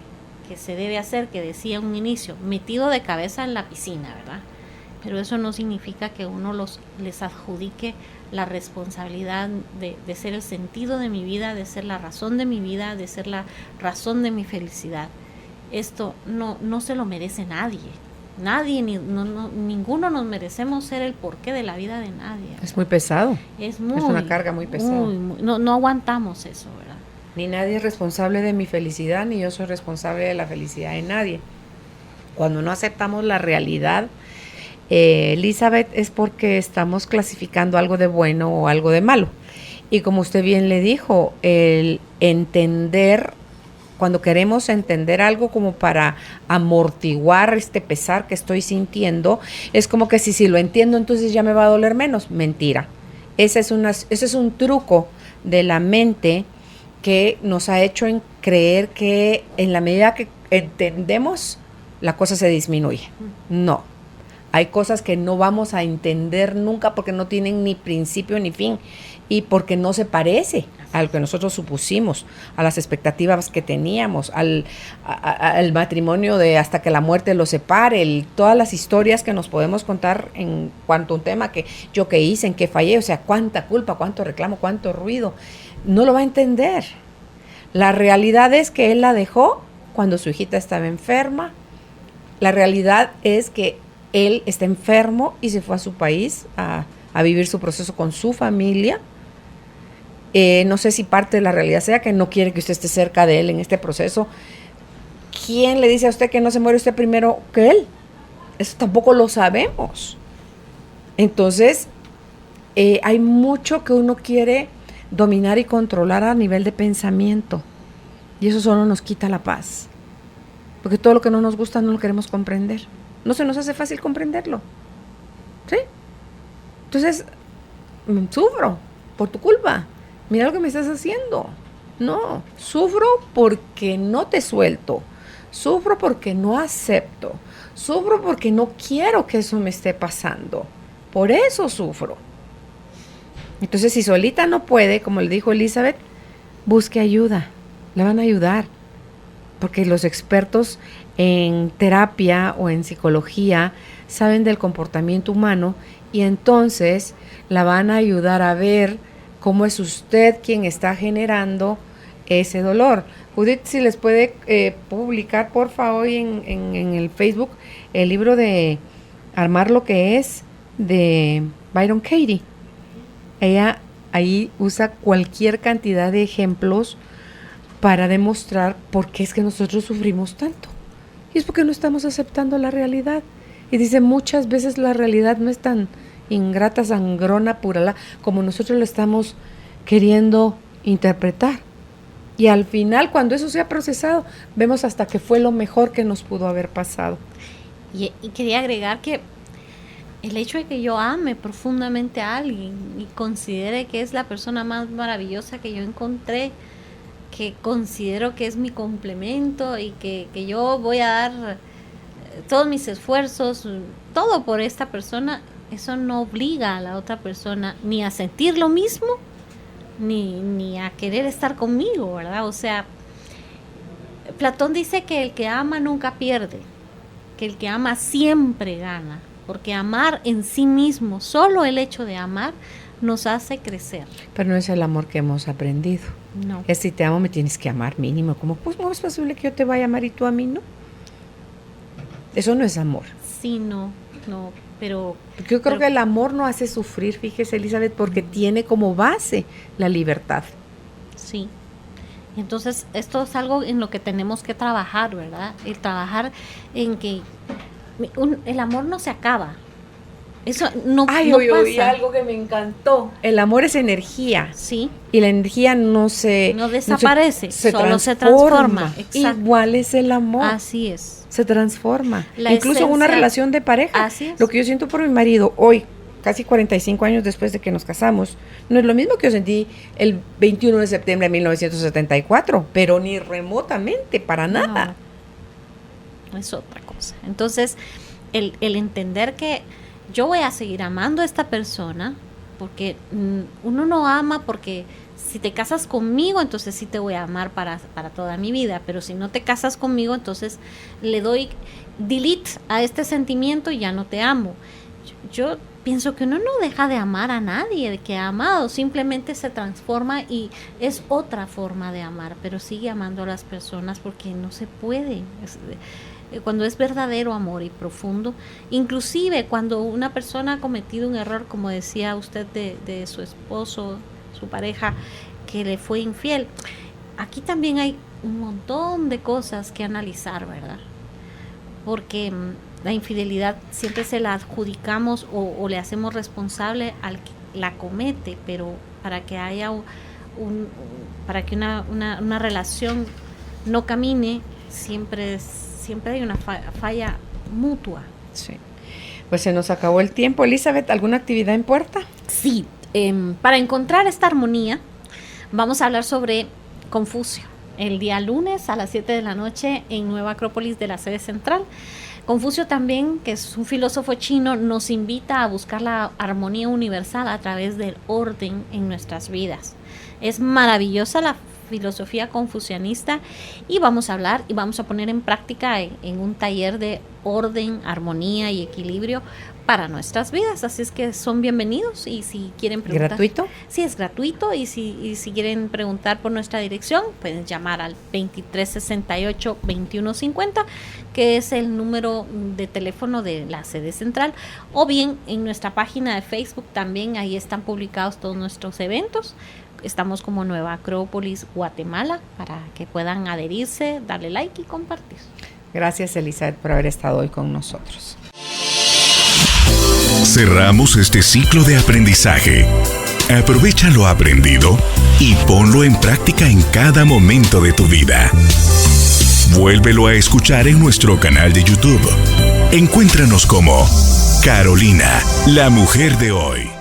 se debe hacer, que decía en un inicio, metido de cabeza en la piscina, ¿verdad? Pero eso no significa que uno les adjudique la responsabilidad de ser el sentido de mi vida, de ser la razón de mi vida, de ser la razón de mi felicidad. Esto no se lo merece nadie. Nadie, ninguno nos merecemos ser el porqué de la vida de nadie. Es muy pesado. Es una carga muy pesada. No aguantamos eso, ¿verdad? Ni nadie es responsable de mi felicidad, ni yo soy responsable de la felicidad de nadie. Cuando no aceptamos la realidad, Elizabeth, es porque estamos clasificando algo de bueno o algo de malo. Y como usted bien le dijo, el entender, cuando queremos entender algo como para amortiguar este pesar que estoy sintiendo, es como que si lo entiendo, entonces ya me va a doler menos. Mentira. Ese es un truco de la mente que nos ha hecho creer que en la medida que entendemos, la cosa se disminuye. No. Hay cosas que no vamos a entender nunca porque no tienen ni principio ni fin y porque no se parece a lo que nosotros supusimos, a las expectativas que teníamos, al matrimonio de hasta que la muerte los separe, todas las historias que nos podemos contar en cuanto a un tema que yo que hice, en que fallé, o sea, cuánta culpa, cuánto reclamo, cuánto ruido, no lo va a entender. La realidad es que él la dejó cuando su hijita estaba enferma. La realidad es que él está enfermo y se fue a su país a vivir su proceso con su familia. No sé si parte de la realidad sea que no quiere que usted esté cerca de él en este proceso. ¿Quién le dice a usted que no se muere usted primero que él? Eso tampoco lo sabemos. Entonces, hay mucho que uno quiere dominar y controlar a nivel de pensamiento. Y eso solo nos quita la paz. Porque todo lo que no nos gusta no lo queremos comprender. No se nos hace fácil comprenderlo. ¿Sí? Entonces, sufro por tu culpa. Mira lo que me estás haciendo. No, sufro porque no te suelto. Sufro porque no acepto. Sufro porque no quiero que eso me esté pasando. Por eso sufro. Entonces, si solita no puede, como le dijo Elizabeth, busque ayuda. Le van a ayudar. Porque los expertos en terapia o en psicología saben del comportamiento humano y entonces la van a ayudar a ver cómo es usted quien está generando ese dolor. Judith, si les puede publicar, por favor, en el Facebook, el libro de Amar lo que es, de Byron Katie. Ella ahí usa cualquier cantidad de ejemplos para demostrar por qué es que nosotros sufrimos tanto. Y es porque no estamos aceptando la realidad. Y dice, muchas veces la realidad no es tan ingrata, sangrona, purala, como nosotros lo estamos queriendo interpretar. Y al final, cuando eso se ha procesado, vemos hasta que fue lo mejor que nos pudo haber pasado. Y quería agregar que el hecho de que yo ame profundamente a alguien y considere que es la persona más maravillosa que yo encontré, que considero que es mi complemento y que yo voy a dar todos mis esfuerzos, todo por esta persona, eso no obliga a la otra persona ni a sentir lo mismo, ni a querer estar conmigo, ¿verdad? O sea, Platón dice que el que ama nunca pierde, que el que ama siempre gana, porque amar en sí mismo, solo el hecho de amar, nos hace crecer. Pero no es el amor que hemos aprendido. No. Es si te amo me tienes que amar mínimo. Como, pues no es posible que yo te vaya a amar y tú a mí no. Eso no es amor. Sí, no, pero... Yo creo que el amor no hace sufrir, fíjese Elizabeth, porque tiene como base la libertad. Sí. Entonces, esto es algo en lo que tenemos que trabajar, ¿verdad? El trabajar en que el amor no se acaba. Eso no, Ay, no hoy pasa. oí algo que me encantó. El amor es energía. Sí. Y la energía no desaparece, solo se transforma. Exacto. Igual es el amor. Así es. Se transforma. La Incluso en una esencia. relación de pareja. Así es. Lo que yo siento por mi marido hoy, casi 45 años después de que nos casamos, no es lo mismo que yo sentí el 21 de septiembre de 1974, pero ni remotamente, para nada. No, es otra cosa. Entonces, el entender que yo voy a seguir amando a esta persona, porque uno no ama porque si te casas conmigo, entonces sí te voy a amar para toda mi vida, pero si no te casas conmigo, entonces le doy delete a este sentimiento y ya no te amo. Yo pienso que uno no deja de amar a nadie de que ha amado, simplemente se transforma y es otra forma de amar, pero sigue amando a las personas porque no se puede. Cuando es verdadero amor y profundo, inclusive cuando una persona ha cometido un error, como decía usted de su esposo, su pareja, que le fue infiel, aquí también hay un montón de cosas que analizar, ¿verdad? Porque la infidelidad siempre se la adjudicamos o le hacemos responsable al que la comete, pero para que haya para que una relación no camine, siempre hay una falla mutua. Sí. Pues se nos acabó el tiempo. Elizabeth, ¿alguna actividad en puerta? Sí, para encontrar esta armonía, vamos a hablar sobre Confucio, el día lunes a las 7 de la noche en Nueva Acrópolis de la sede central. Confucio también, que es un filósofo chino, nos invita a buscar la armonía universal a través del orden en nuestras vidas. Es maravillosa la filosofía confucianista y vamos a hablar y vamos a poner en práctica en un taller de orden, armonía y equilibrio para nuestras vidas, así es que son bienvenidos y si quieren preguntar. ¿Gratuito? Sí, es gratuito y si quieren preguntar por nuestra dirección, pueden llamar al 2368-2150, que es el número de teléfono de la sede central, o bien en nuestra página de Facebook también, ahí están publicados todos nuestros eventos. Estamos como Nueva Acrópolis, Guatemala, para que puedan adherirse, darle like y compartir. Gracias, Elizabeth, por haber estado hoy con nosotros. Cerramos este ciclo de aprendizaje. Aprovecha lo aprendido y ponlo en práctica en cada momento de tu vida. Vuélvelo a escuchar en nuestro canal de YouTube. Encuéntranos como Carolina, la mujer de hoy.